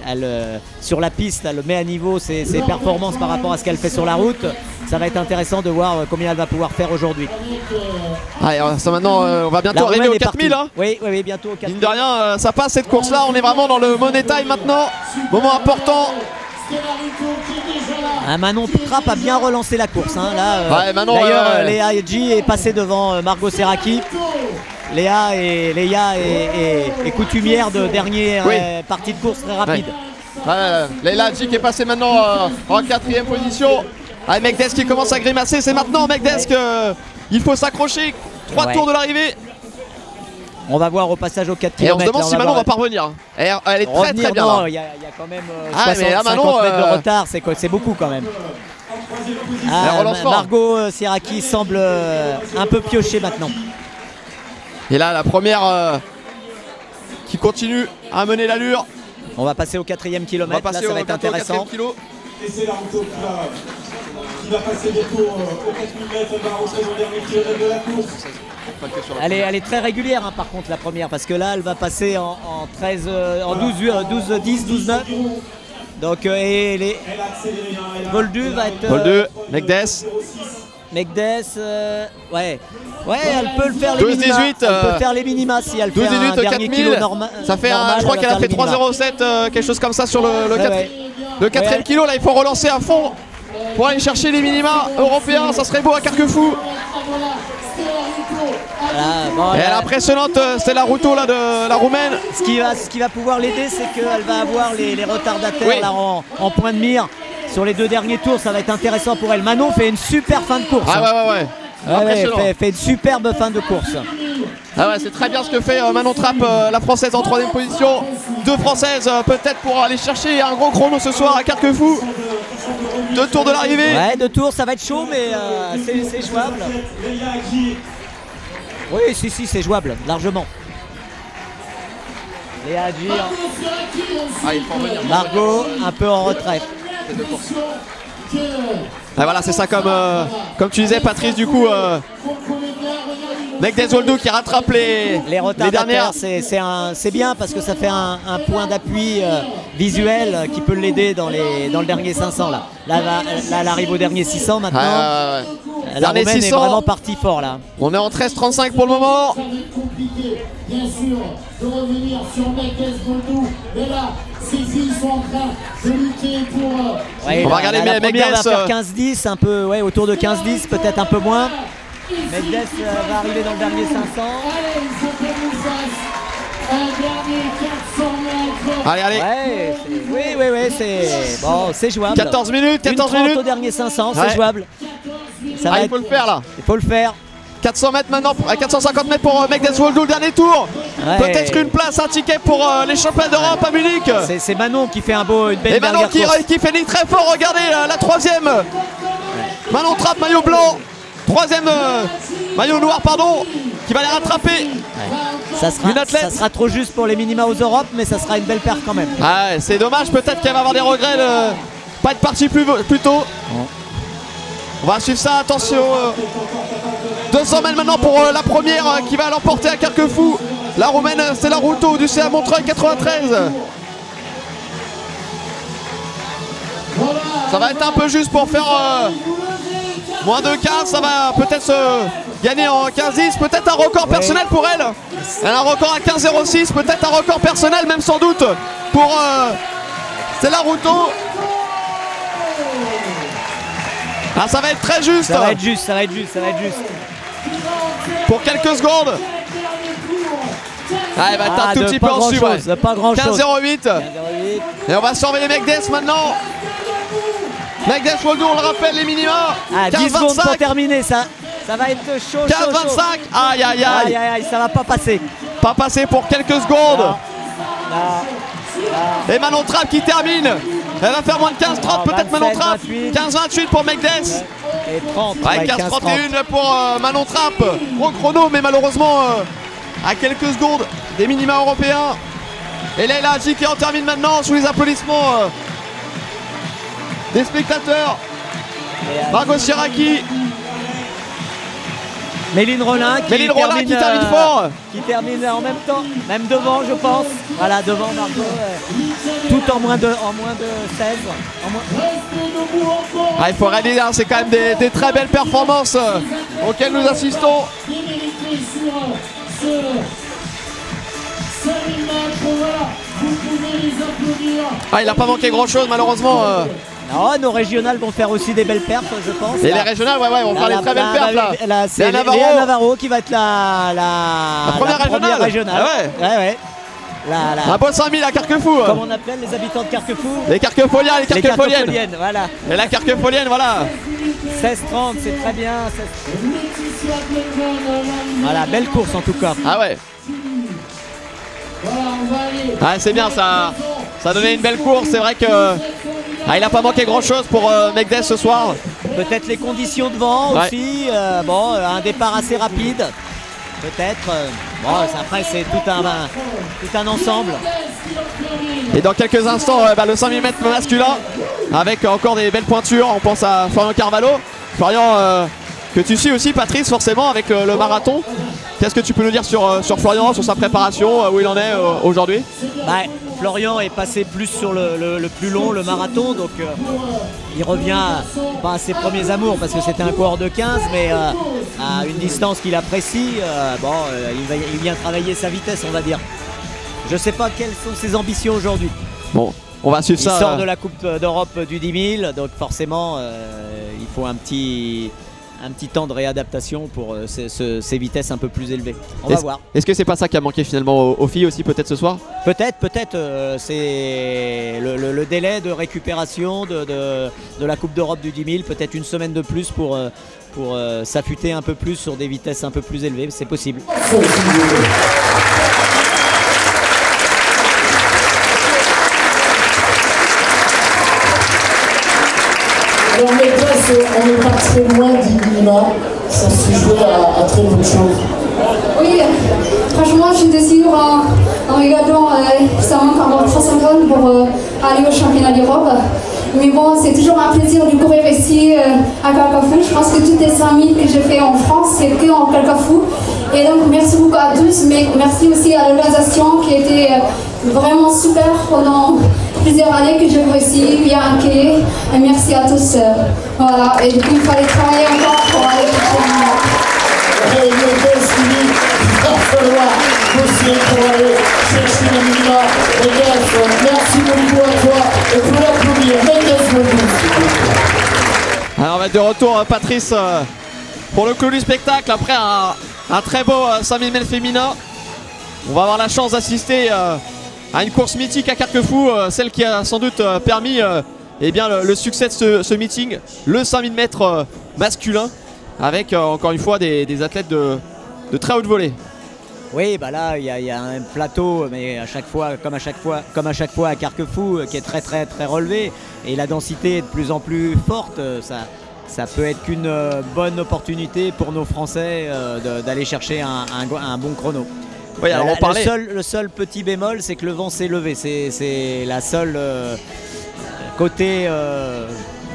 sur la piste, elle met à niveau ses performances par rapport à ce qu'elle fait sur la route. Ça va être intéressant de voir combien elle va pouvoir faire aujourd'hui. Ça maintenant, on va bientôt arriver au 4000. Hein. Oui, bientôt au 4000. Mine de rien, ça passe cette course-là. On est vraiment dans le money time maintenant. Moment important. Manon Trapp a bien relancé la course. Hein. D'ailleurs, Léa Hadji est passée devant Margot Siraki. Léa est coutumière de dernière partie de course très rapide. Léa Hadji qui est passée maintenant en 4e position. Megdes qui commence à grimacer. C'est maintenant Megdes qu'il faut s'accrocher. 3 tours de l'arrivée. On va voir au passage au 4 km. Et on se demande si Manon va pas revenir. Elle est très bien. Non, il y a quand même 50 mètres de retard. C'est beaucoup quand même. Margot Siraki semble un peu piocher maintenant. Et là, la première qui continue à mener l'allure. On va passer au 4e kilomètre. Là, ça va être intéressant. Et c'est la route qui va passer bientôt au 4000 mètres. Elle va rentrer dans le dernier kilomètre de la course. Elle est très régulière par contre la première, parce que là elle va passer en 12, 10, 12, 9. Donc Woldou va être. Woldou, Megdes. Ouais, elle peut le faire les 12, minima. 18, elle peut faire les minima si elle 12, fait 18 un dernier kilo normal. Ça fait je crois qu'elle a fait 3,07, quelque chose comme ça sur le 4e kilo. Là il faut relancer à fond pour aller chercher les minima européens. Ça serait beau à Carquefou. Et elle est impressionnante, c'est la Ruto là, de la Roumaine. Ce qui va pouvoir l'aider, c'est qu'elle va avoir les retardataires là, en point de mire. Sur les 2 derniers tours, ça va être intéressant pour elle. Manon fait une super fin de course. Fait une superbe fin de course. C'est très bien ce que fait Manon Trapp, la française en 3e position. 2 françaises peut-être pour aller chercher un gros chrono ce soir à Carquefou. 2 tours de l'arrivée. 2 tours, ça va être chaud, mais c'est jouable. Oui, si, c'est jouable, largement. Léa Hadji. Il faut revenir. Margot, un peu en retrait. Et voilà, c'est ça comme tu disais Patrice, du coup Megdes Waldo qui rattrape les dernières. C'est bien parce que ça fait un point d'appui visuel qui peut l'aider dans le dernier 500 là. Là, elle arrive au dernier 600 maintenant. La dernier Roumaine 600, est vraiment partie fort là. On est en 13,35 pour le moment. Ça va être compliqué, bien sûr, de revenir sur Megdes Waldo. Mais là, ces filles sont en train de lutter pour... Ouais, on va regarder la Megdes. première va faire 15-10, un peu, ouais, autour de 15-10, peut-être un peu moins. Megdes va arriver dans le dernier 500. Allez, il faut qu'elle nous fasse un dernier 400 mètres. Allez. Oui, c'est bon, c'est jouable. 14 minutes, 14 Une 30 minutes. au dernier 500, Ouais. c'est jouable. Ça va Il être- faut le faire là. Il faut le faire. 400 mètres maintenant, 450 mètres pour Megdes Waldo, le dernier tour. Ouais. Peut-être une place, un ticket pour les championnats d'Europe à Munich. C'est Manon qui fait une belle Et Manon dernière course. qui finit très fort, regardez la troisième. Manon Trapp, maillot blanc. Troisième maillot noir, pardon, qui va les rattraper. Une athlète. Ça sera trop juste pour les minima aux Europes, mais ça sera une belle perte quand même. Ah ouais, c'est dommage, peut-être qu'elle va avoir des regrets de pas être partie plus tôt. On va suivre ça, attention. 200 mètres maintenant pour la première qui va l'emporter à Carquefou. La Roumaine, c'est la Routo du CA Montreuil 93. Ça va être un peu juste pour faire moins de 15, ça va peut-être se gagner en 15-10, peut-être un record personnel pour elle. Elle a un record à 15-06, peut-être un record personnel même sans doute pour Stella Routo. Ah, ça va être très juste. Ça va être juste. Pour quelques secondes. Ah, elle va être un tout petit peu en dessus. Pas grand chose. 15-08. Et on va surveiller Megdes maintenant. Megdes Waldo, on le rappelle, les minima. 10 secondes pour terminer, ça va être chaud. 15-25. Aïe. Ça va pas passer. Pas passé pour quelques secondes. Et Manon Trapp qui termine. Elle va faire moins de 15-30 peut-être Manon Trapp. 15-28 pour Megdes. Et 30. Ouais, 15-31 pour Manon Trapp. Gros chrono, mais malheureusement à quelques secondes des minima européens. Et Leila Hadji qui en termine maintenant sous les applaudissements des spectateurs. Margot Siraki. Méline Rollin qui termine fort. Qui termine en même temps, même devant je pense. Voilà, devant Margot. Tout en moins de 16. Il faut réaliser, c'est quand même des très belles performances auxquelles nous assistons. Il n'a pas manqué grand chose malheureusement. Nos régionales vont faire aussi des belles perfs, je pense. Et les régionales, vont faire des très belles perfs là. C'est Léa Navarro qui va être la première régionale. Ouais. Un beau 5000 à Carquefou. Comme on appelle les habitants de Carquefou. Les Carquefoliens, les Carquefoliennes. Voilà. Et la Carquefolienne, voilà. 16-30, c'est très bien. Voilà, belle course en tout cas. Ah ouais. C'est bien, ça a donné une belle course. C'est vrai que il n'a pas manqué grand chose pour Megdes ce soir. Peut-être les conditions de vent aussi. Un départ assez rapide. Peut-être. Après c'est tout un ensemble. Et dans quelques instants, le 5000 mètres masculin avec encore des belles pointures. On pense à Florian Carvalho. Florian que tu suis aussi Patrice forcément avec le marathon. Qu'est-ce que tu peux nous dire sur Florian, sur sa préparation, où il en est aujourd'hui? Florian est passé plus sur le plus long, le marathon, donc il revient pas à ses premiers amours parce que c'était un coureur de 15, mais à une distance qu'il apprécie. Il vient travailler sa vitesse, on va dire. Je sais pas quelles sont ses ambitions aujourd'hui. Bon, on va suivre ça. Il sort de la Coupe d'Europe du 10 000, donc forcément il faut un petit temps de réadaptation pour ces vitesses un peu plus élevées. On va voir. Est-ce que c'est pas ça qui a manqué finalement aux filles aussi peut-être ce soir? Peut-être. C'est le délai de récupération de la Coupe d'Europe du 10 000, peut-être une semaine de plus pour s'affûter un peu plus sur des vitesses un peu plus élevées. C'est possible. Alors maîtresse, on n'est pas très loin du minima, ça se joue à très peu de choses. Oui, franchement je suis déçue en regardant, ça manque encore 300 secondes pour aller au championnat d'Europe. Mais bon, c'est toujours un plaisir de courir ici à Carquefou. Je pense que toutes les 5000 que j'ai fait en France, c'est que en Carquefou. Et donc, merci beaucoup à tous, mais merci aussi à l'organisation qui a été vraiment super pendant plusieurs années que je cours ici, via un quai. Et merci à tous. Voilà, et du coup, il fallait travailler encore pour aller chercher le moment. Et le best limite, il va falloir bosser pour aller chercher le minima. Et merci beaucoup à toi. Et pour l'applaudir, Mekes Boldou. Alors on va être de retour, Patrice, pour le clou du spectacle après un très beau 5000 mètres féminin. On va avoir la chance d'assister à une course mythique à Carquefou, celle qui a sans doute permis eh bien, le succès de ce meeting, le 5000 mètres masculin, avec encore une fois des athlètes de très haute volée. Oui, bah là il y a un plateau, mais à chaque fois, comme à chaque fois à Carquefou, qui est très relevé, et la densité est de plus en plus forte. Ça peut être qu'une bonne opportunité pour nos Français d'aller chercher un bon chrono. Oui, alors on parlait... le seul petit bémol, c'est que le vent s'est levé. C'est la seule côté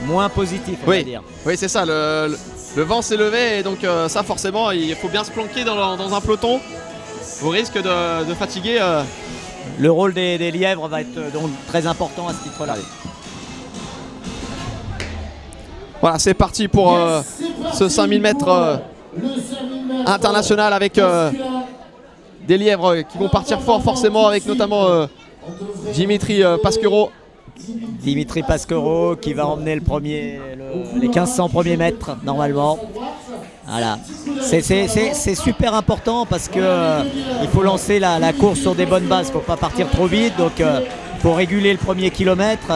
moins positif, on va dire. Oui, c'est ça. Le vent s'est levé et donc ça forcément, il faut bien se planquer dans un peloton au risque de fatiguer. Le rôle des lièvres va être donc très important à ce titre-là. Voilà, c'est parti pour ce 5000 mètres international avec des lièvres qui vont partir fort forcément, avec notamment Dimitri Pasquero. Dimitri Pasquero qui va emmener les 1500 premiers mètres normalement. Voilà, c'est super important parce que il faut lancer la course sur des bonnes bases, il ne faut pas partir trop vite, donc il faut réguler le premier kilomètre.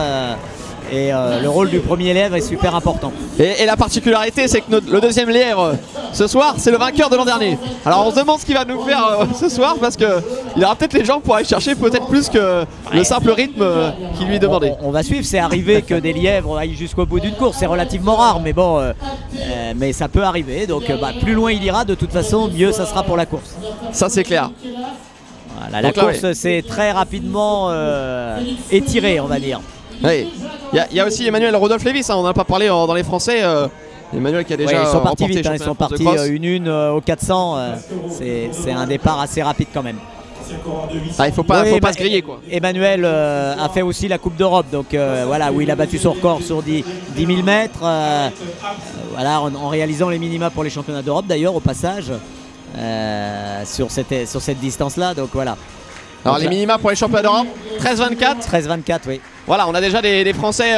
Et le rôle du premier lièvre est super important. Et la particularité, c'est que le deuxième lièvre ce soir, c'est le vainqueur de l'an dernier. Alors on se demande ce qu'il va nous faire ce soir, parce qu'il aura peut-être les jambes pour aller chercher peut-être plus que le simple rythme qui lui est demandé. On va suivre, c'est arrivé que des lièvres aillent jusqu'au bout d'une course, c'est relativement rare, mais bon, mais ça peut arriver. Donc plus loin il ira, de toute façon, mieux ça sera pour la course. Ça c'est clair. Voilà, la course s'est très rapidement étirée, on va dire. Oui. Il y a aussi Emmanuel Rodolphe Lévis, hein, on n'en a pas parlé dans les Français. Emmanuel qui a déjà ils sont partis vite, ils sont partis une au 400. C'est un départ assez rapide quand même. Il ne faut pas se griller, quoi. Emmanuel a fait aussi la Coupe d'Europe, donc voilà, où il a battu son record sur 10 000 mètres, voilà, en réalisant les minima pour les championnats d'Europe d'ailleurs au passage, sur cette distance-là, donc voilà. Alors donc, les minima pour les championnats d'Europe, 13-24. 13-24, oui. Voilà, on a déjà des Français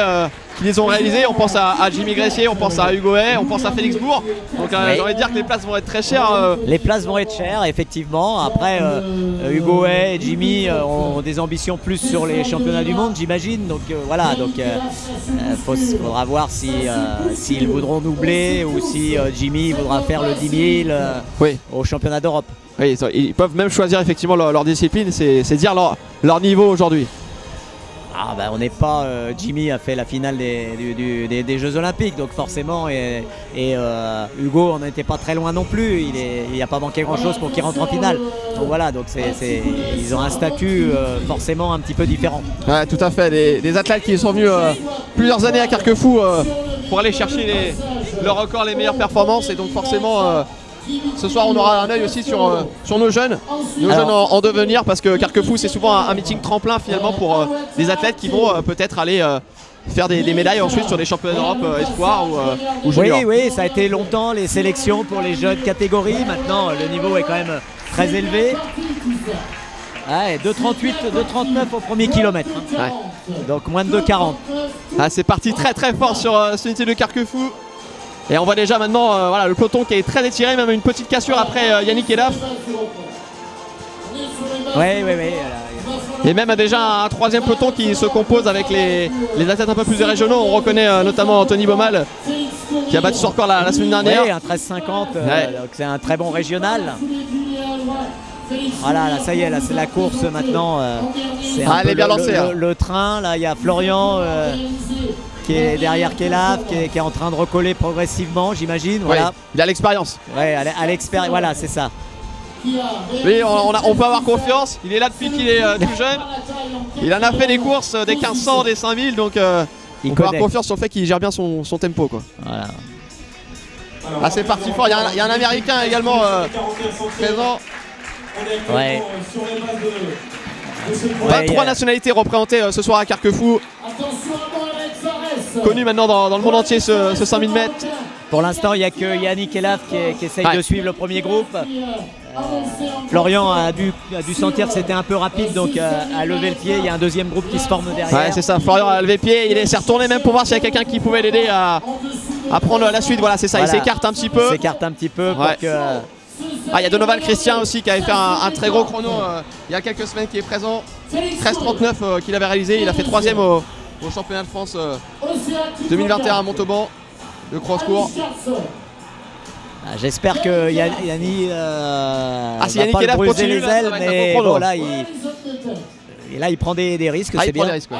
qui les ont réalisés. On pense à Jimmy Gressier, on pense à Hugo Hay, on pense à Félix Bourg. Donc j'ai envie de dire que les places vont être très chères. Les places vont être chères, effectivement. Après, Hugo Hay et Jimmy ont des ambitions plus sur les championnats du monde, j'imagine. Donc voilà, donc faudra voir s'ils voudront doubler ou si Jimmy voudra faire le 10 000 au championnat d'Europe. Oui, ils peuvent même choisir effectivement leur discipline, c'est dire leur niveau aujourd'hui. Ah bah on n'est pas... Jimmy a fait la finale des Jeux Olympiques, donc forcément, et Hugo, on n'était pas très loin non plus, il n'y a pas manqué grand chose pour qu'il rentre en finale. Donc voilà, donc ils ont un statut forcément un petit peu différent. Ouais, tout à fait, des athlètes qui sont venus plusieurs années à Carquefou pour aller chercher leur record, les meilleures performances, et donc forcément... ce soir on aura un œil aussi sur nos jeunes en devenir, parce que Carquefou c'est souvent un meeting tremplin finalement pour des athlètes qui vont peut-être aller faire des médailles ensuite sur des championnats d'Europe espoir ou junior. Oui, ça a été longtemps les sélections pour les jeunes catégories, maintenant le niveau est quand même très élevé. Ouais, 2,38, 2,39 au premier kilomètre, hein. Ouais. Donc moins de 2,40. C'est parti très fort sur ce unité de Carquefou. Et on voit déjà maintenant voilà, le peloton qui est très étiré, même une petite cassure après Yannick Elaf. Oui. Et même déjà un troisième peloton qui se compose avec les athlètes un peu plus régionaux. On reconnaît notamment Anthony Baumal qui a battu son record la semaine dernière. Oui, un 13,50, donc c'est un très bon régional. Voilà, là ça y est, là c'est la course maintenant. C'est elle est bien lancée. Le train, là il y a Florian qui est derrière Kelaf, qui est en train de recoller progressivement, j'imagine. Voilà. Il a l'expérience. Ouais, à l'expérience, voilà, c'est ça. Oui, on peut avoir confiance. Il est là depuis qu'il est tout jeune. Il en a fait des courses, des 1500, des 5000, donc on peut avoir confiance sur le fait qu'il gère bien son tempo, quoi. Voilà. Ah, c'est parti fort, il y a un Américain également présent. Ouais. 23 nationalités représentées ce soir à Carquefou. Connu maintenant dans le monde entier ce 5000 mètres. Pour l'instant, il n'y a que Yannick Elaf qui essaye de suivre le premier groupe. Florian a dû sentir que c'était un peu rapide, donc a levé le pied. Il y a un deuxième groupe qui se forme derrière. Ouais, c'est ça, Florian a levé le pied, il s'est retourné même pour voir s'il y a quelqu'un qui pouvait l'aider à prendre la suite. Voilà, c'est ça, voilà. Il s'écarte un petit peu. Il s'écarte un petit peu pour que... Ah, il y a Donovan Christian aussi qui avait fait un très gros chrono il y a quelques semaines qui est présent. 13,39 qu'il avait réalisé, il a fait 3ème au championnat de France 2021 à Montauban, le cross-court. J'espère que Yannick si Yannick pas est là, brûler les ailes, mais bon, là il prend des risques, c'est bien. Risques, ouais.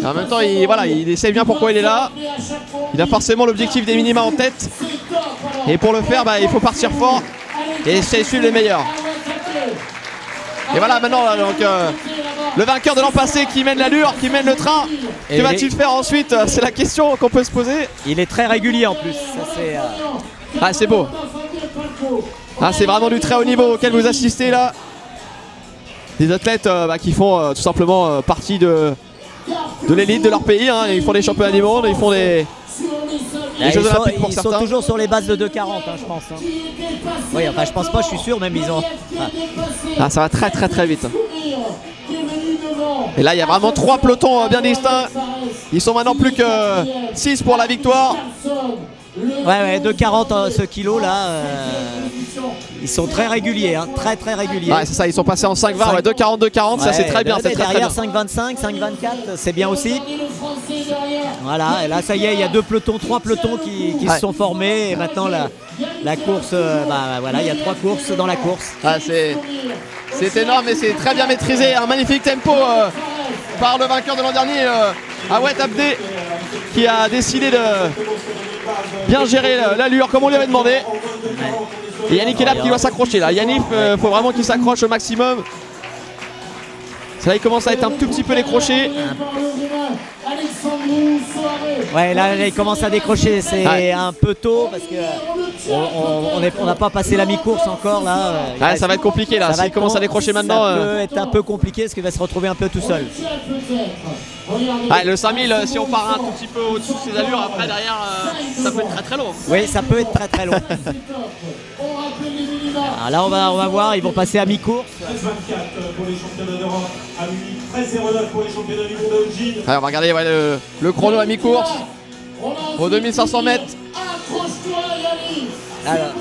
En même temps, il sait bien pourquoi il est là. Il a forcément l'objectif des minima en tête. Et pour le faire, il faut partir fort et essayer de suivre les meilleurs. Et voilà, maintenant, donc, le vainqueur de l'an passé qui mène l'allure, qui mène le train. Que va-t-il faire ensuite? C'est la question qu'on peut se poser. Il est très régulier en plus. C'est beau. C'est vraiment du très haut niveau auquel vous assistez là. Des athlètes qui font tout simplement partie de l'élite de leur pays. Ils font des championnats du monde, ils font des Jeux Olympiques pour certains. Ils sont toujours sur les bases de 2,40, je pense. Oui, enfin je pense pas, je suis sûr, même ils ont... ça va très très très vite. Et là il y a vraiment 3 pelotons bien distincts. Ils sont maintenant plus que 6 pour la victoire. Ouais, 2,40 ce kilo là. Ils sont très réguliers, très très réguliers. Ouais, c'est ça, ils sont passés en 5,20, 2,40, 2,40, ça c'est très bien. Derrière 5,25, 5,24, c'est bien aussi. Voilà, et là ça y est, il y a 3 pelotons qui se sont formés. Et maintenant la course, voilà, il y a 3 courses dans la course. C'est énorme et c'est très bien maîtrisé. Un magnifique tempo par le vainqueur de l'an dernier, Awet Abdé, qui a décidé de bien gérer l'allure comme on lui avait demandé. Et Yannick Elap qui doit s'accrocher là. Yannick, faut vraiment qu'il s'accroche au maximum. C'est là il commence à être un tout petit peu décroché. Ouais, là il commence à décrocher, c'est un peu tôt parce que on n'a pas passé la mi-course encore là. Ça va être compliqué là, s'il commence à décrocher maintenant. Ça peut être un peu compliqué parce qu'il va se retrouver un peu tout seul. Le 5000, si on part un tout petit peu au-dessus de ses allures, après derrière, ça peut être très très long. Oui, ça peut être très très long. Alors là on va voir, ils vont passer à mi-course. 13,24 pour les championnats d'Europe à Munich, 13,09 pour les championnats du monde à Eugene. On va regarder le chrono à mi-course aux 2500 mètres. Alors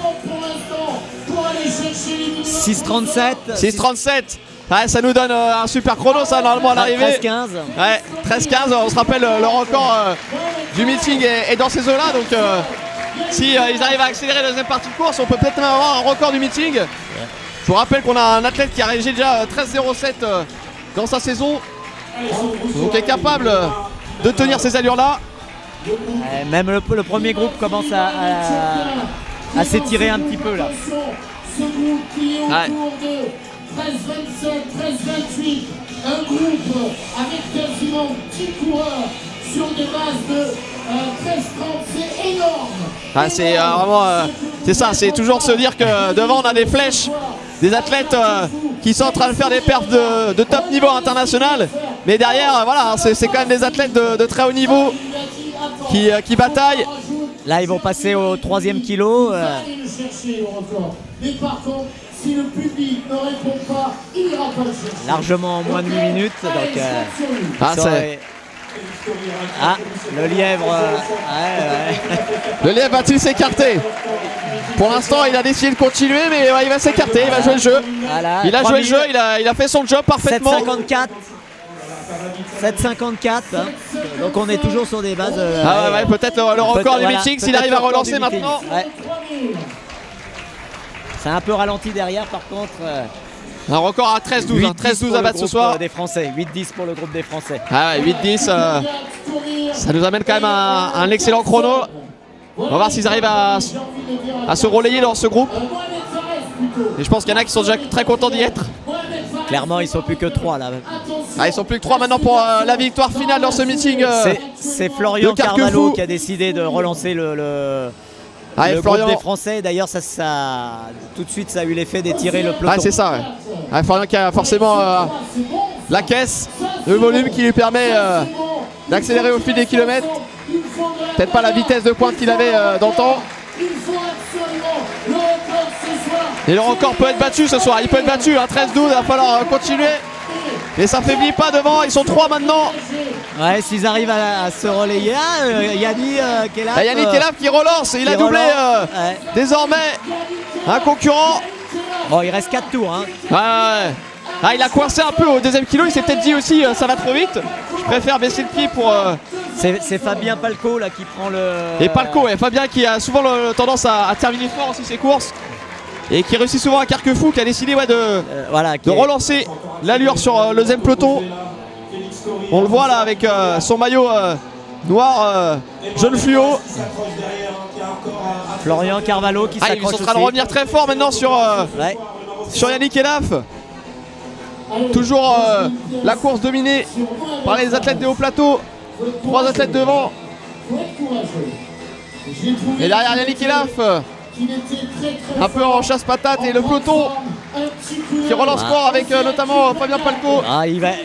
6,37. 6,37. Ça nous donne un super chrono ça normalement à l'arrivée. 13,15. Ouais, 13,15, on se rappelle le record du meeting est dans ces eaux-là, donc si ils arrivent à accélérer la deuxième partie de course, on peut peut-être même avoir un record du meeting. Je vous rappelle qu'on a un athlète qui a réalisé déjà 13,07 dans sa saison, donc est capable de tenir ces allures-là. Même le premier groupe commence à s'étirer un petit peu là. Ce groupe qui est autour de 13,27, 13,28, un groupe avec quasiment 10 coureurs sur des bases de 13,30, c'est énorme. C'est vraiment, c'est ça, c'est toujours se dire que devant on a des flèches, des athlètes qui sont en train de faire des perfs de top niveau international, mais derrière, voilà, c'est quand même des athlètes de très haut niveau qui bataillent. Là ils vont passer au 3e kilo. Mais par contre, si le public ne répond pas, il n'ira pas le chercher. Largement en moins de 8 minutes. Donc, le lièvre. Le lièvre va-t-il s'écarter? Pour l'instant, il a décidé de continuer, mais il va s'écarter, il va jouer le jeu. Voilà, il a joué le jeu, il a fait son job parfaitement. 7,54. Donc on est toujours sur des bases. Peut-être le record du meeting s'il arrive à relancer maintenant. C'est un peu ralenti derrière par contre. Un record à 13-12, 13-12 à battre ce soir. Des Français, 8-10 pour le groupe des Français. 8-10, ça nous amène quand même un excellent chrono. On va voir s'ils arrivent à se relayer dans ce groupe. Et je pense qu'il y en a qui sont déjà très contents d'y être. Clairement, ils sont plus que 3 là. Ah, ils sont plus que 3 maintenant pour la victoire finale dans ce meeting. C'est Florian Carvalho qui a décidé de relancer le groupe des Français. D'ailleurs, tout de suite, ça a eu l'effet d'étirer le peloton. Ah, c'est ça, ouais. Florian qui a forcément la caisse, le volume qui lui permet d'accélérer au fil des kilomètres. Peut-être pas la vitesse de pointe qu'il avait dans le temps. Et le record peut être battu ce soir, il peut être battu, hein, 13-12, il va falloir continuer. Et ça faiblit pas devant, ils sont 3 maintenant. Ouais, s'ils arrivent à se relayer. Yannick Elaf. Yannick Elaf qui relance, il a doublé désormais un concurrent. Bon, il reste 4 tours. Hein. Ah, il a coincé un peu au deuxième kilo, il s'est peut-être dit aussi ça va trop vite. Je préfère baisser le pied pour... C'est Fabien Palco là, qui prend le... Et Palco, Fabien qui a souvent tendance à terminer fort aussi ses courses. Et qui réussit souvent à Carquefou, qui a décidé de relancer l'allure sur le deuxième peloton. On le voit là avec son maillot noir jaune fluo. Florian Carvalho qui s'accroche. Ils sont en train de revenir très fort maintenant sur Yannick Elaf. Toujours la course dominée par les athlètes des hauts plateaux. 3 athlètes devant. Et derrière Yannick Elaf, un peu en chasse-patate, et le peloton qui relance fort avec notamment Fabien Palco.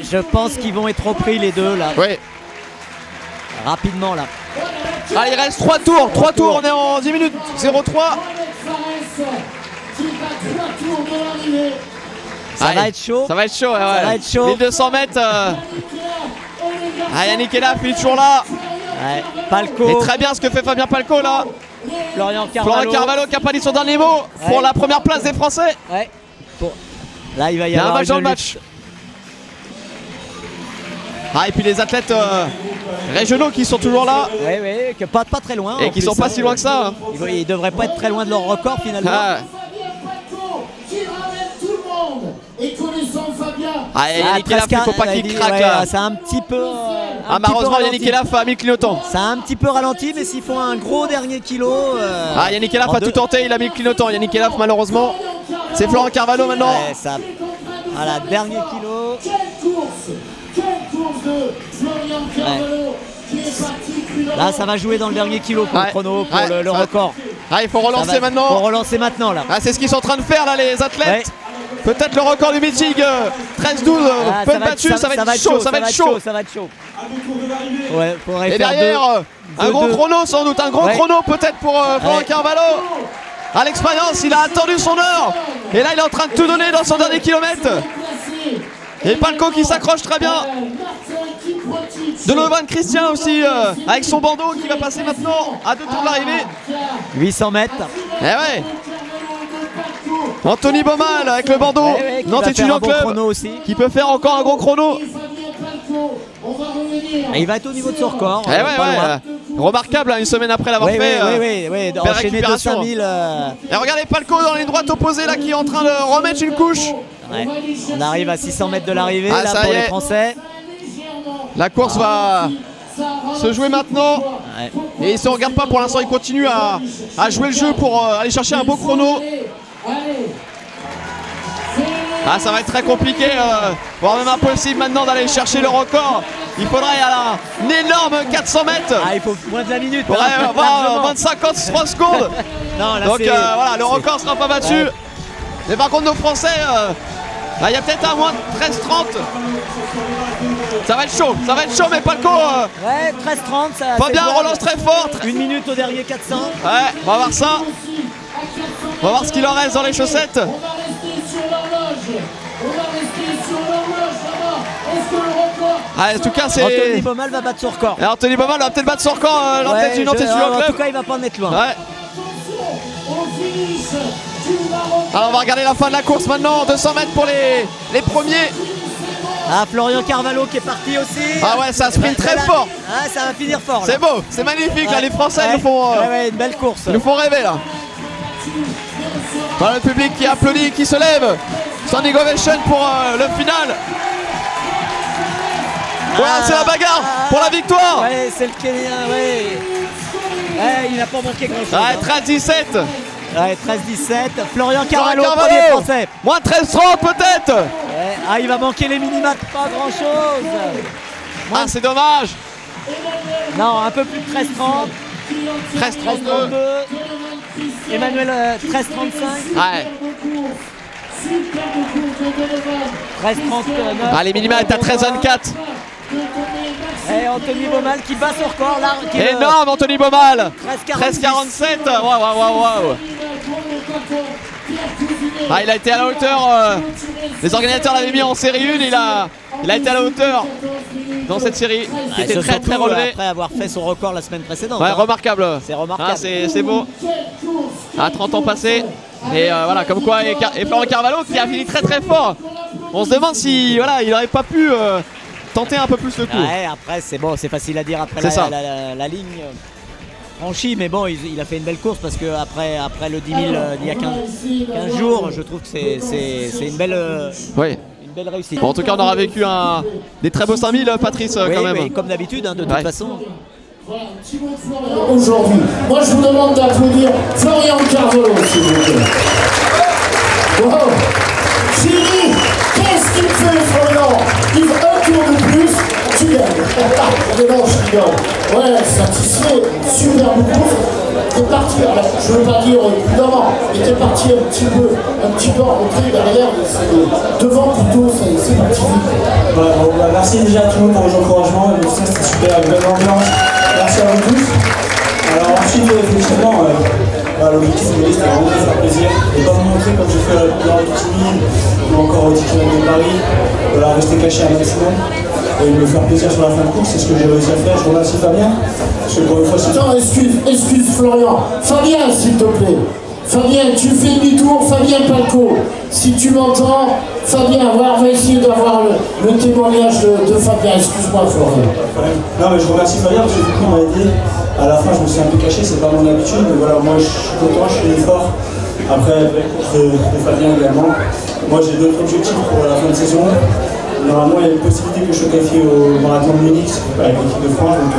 Je pense qu'ils vont être repris les deux là. Oui. Rapidement là. Il reste 3 tours. 3 tours, on est en 10 minutes 03. Ça va être chaud. Ça va être chaud, Ça va être chaud. 1200 mètres. Yannick Elaf, il est toujours là. Palco. Et très bien ce que fait Fabien Palco là. Florian Carvalho qui n'a pas dit son dernier mot pour la première place des Français. Là, il va y avoir un match dans le match. Et puis les athlètes régionaux qui sont toujours là. Oui, pas très loin. Et qui sont pas si loin que ça. Ils devraient pas être très loin de leur record finalement. Et connaissant Fabien. Yannick Elaf, il ne faut pas qu'il craque là. C'est un petit peu. Malheureusement, Yannick Elaf a mis le clignotant. Ça a un petit peu ralenti, mais s'ils font un gros dernier kilo. Yannick Elaf a tout tenté, il a mis le clignotant. Yannick Elaf, malheureusement. C'est Florian Carvalho maintenant. Voilà, dernier kilo. Quelle course de Florian Carvalho qui est parti. Là, ça va jouer dans le dernier kilo pour le chrono, pour le record. Il faut relancer maintenant. Il faut relancer maintenant là. C'est ce qu'ils sont en train de faire là, les athlètes. Peut-être le record du meeting 13-12 peut être battu, ça va être chaud, ça va être chaud. Ça va être chaud. Et derrière, un gros chrono sans doute, un gros chrono peut-être pour Florian Carvalho. À l'expérience, il a attendu son heure. Et là, il est en train de tout donner dans son dernier kilomètre. Et Palco qui s'accroche très bien. Donovan Christian aussi, avec son bandeau qui va passer maintenant à 2 tours de l'arrivée. 800 mètres. Anthony Baumal avec le bandeau, Nantes Étudiant Club, qui peut faire encore un gros chrono. Il va être au niveau de son record. Remarquable, une semaine après l'avoir fait. Enchaîner 200 000. Et regardez Palco dans les droites opposées là, qui est en train de remettre une couche. On arrive à 600 mètres de l'arrivée là pour les Français. La course va se jouer maintenant. Et si on ne regarde pas pour l'instant, il continue à jouer le jeu pour aller chercher un beau chrono. Ça va être très compliqué, voire même impossible maintenant d'aller chercher le record. Il faudrait un énorme 400 mètres. Il faut moins de la minute. Pour avoir 25-3 secondes. Donc voilà, le record ne sera pas battu. Mais par contre, nos Français, il y a peut-être un moins de 13-30. Ça va être chaud, mais Palco. 13-30. Fabien relance très fort. 1 minute au dernier 400. On va voir ça. On va voir ce qu'il en reste dans les chaussettes. On va rester sur l'horloge là-bas. Est-ce que le record... En tout cas, c'est... Anthony Baumal va battre son record. Et Anthony Baumal va peut-être battre son record dans la tête du Nantes Étudiant Club. En tout cas, il va pas en être loin. Alors on va regarder la fin de la course maintenant. 200 mètres pour les premiers. Florian Carvalho qui est parti aussi. Ça sprint très fort. Ça va finir fort. C'est beau, c'est magnifique là. Les Français nous font une belle course. Ils nous font rêver là. Voilà le public qui applaudit, qui se lève. Standing ovation pour le final. C'est la bagarre pour la victoire. C'est le Kenyan, il n'a pas manqué grand chose. 13-17. 13-17. Florian Carvalho, premier Français. Moins 13-30 peut-être. Ah, il va manquer les minimats, pas grand chose. Ah, c'est dommage. Non, un peu plus de 13-30. 13-32. Emmanuel 13-35. Ouais. 13-39. Ah, les minima est à 13-24. Et Anthony Beaumal qui bat son record là. Énorme Anthony Beaumal. 13-47. 13-47. Waouh. Ah, il a été à la hauteur. Les organisateurs l'avaient mis en série 1. Il a été à la hauteur dans cette série. Qui était très relevé. Après avoir fait son record la semaine précédente. Ouais, remarquable. C'est remarquable. Ah, c'est beau. À 30 ans passés. Et voilà, comme quoi, et Florent Carvalho qui a fini très fort. On se demande si voilà, il n'aurait pas pu tenter un peu plus le coup. Ouais, après c'est bon, c'est facile à dire après la ligne franchie, mais bon, il a fait une belle course parce que après le 10 000 il y a 15 jours, je trouve que c'est une belle réussite. Bon, en tout cas, on aura vécu des très beaux 5000, Patrice, quand même. Oui, comme d'habitude, hein, de toute façon. Aujourd'hui, moi je vous demande d'applaudir Florian Carvalho, s'il vous plaît. Wow. Fini. Qu'est-ce qu'il fait, Florian? Il fait un tour de plus, tu gagnes. Non, je rigole. Ouais, satisfait, super beaucoup. T'es parti, je veux pas dire évidemment, mais t'es parti un petit peu en rentrée derrière, devant plutôt, c'est parti vite. Ouais, merci déjà à tout le monde pour les encouragements, c'était super, une belle ambiance. Merci à vous tous. Alors ensuite, effectivement, l'objectif c'était vraiment de faire plaisir et pas vous montrer comme j'ai fait dans le 10 000 ou encore au 10 km de Paris. Voilà, rester caché un maximum et me faire plaisir sur la fin de course, c'est ce que j'ai réussi à faire. Je vous remercie Fabien. Parce que pour une fois, attends, excuse Florian. Fabien, s'il te plaît. Fabien, tu fais demi-tour, Fabien Palco. Si tu m'entends, Fabien, on va essayer d'avoir le témoignage de Fabien. Excuse-moi, Florian. Non, mais je vous remercie Fabien parce que du coup, il m'a aidé. À la fin, je me suis un peu caché, c'est pas mon habitude. Mais voilà, moi, je suis content, je fais l'effort. Après, la course de Fabien également. Moi, j'ai d'autres objectifs pour la fin de saison. Normalement, il y a une possibilité que je sois qualifié au marathon de Munich avec l'équipe de France. Donc,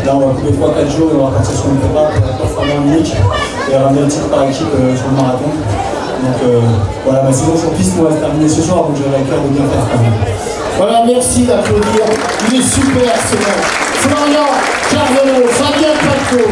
là, on va couper 3-4 jours et on va partir sur une prépa pour la performance en Munich et ramener le titre par équipe sur le marathon. Donc voilà, ma saison sur piste moi, va se terminer ce soir, donc j'avais à cœur de bien faire quand même. Voilà, merci d'applaudir. Il est super, c'est bon. Florian Carvalho, Fabien Palco.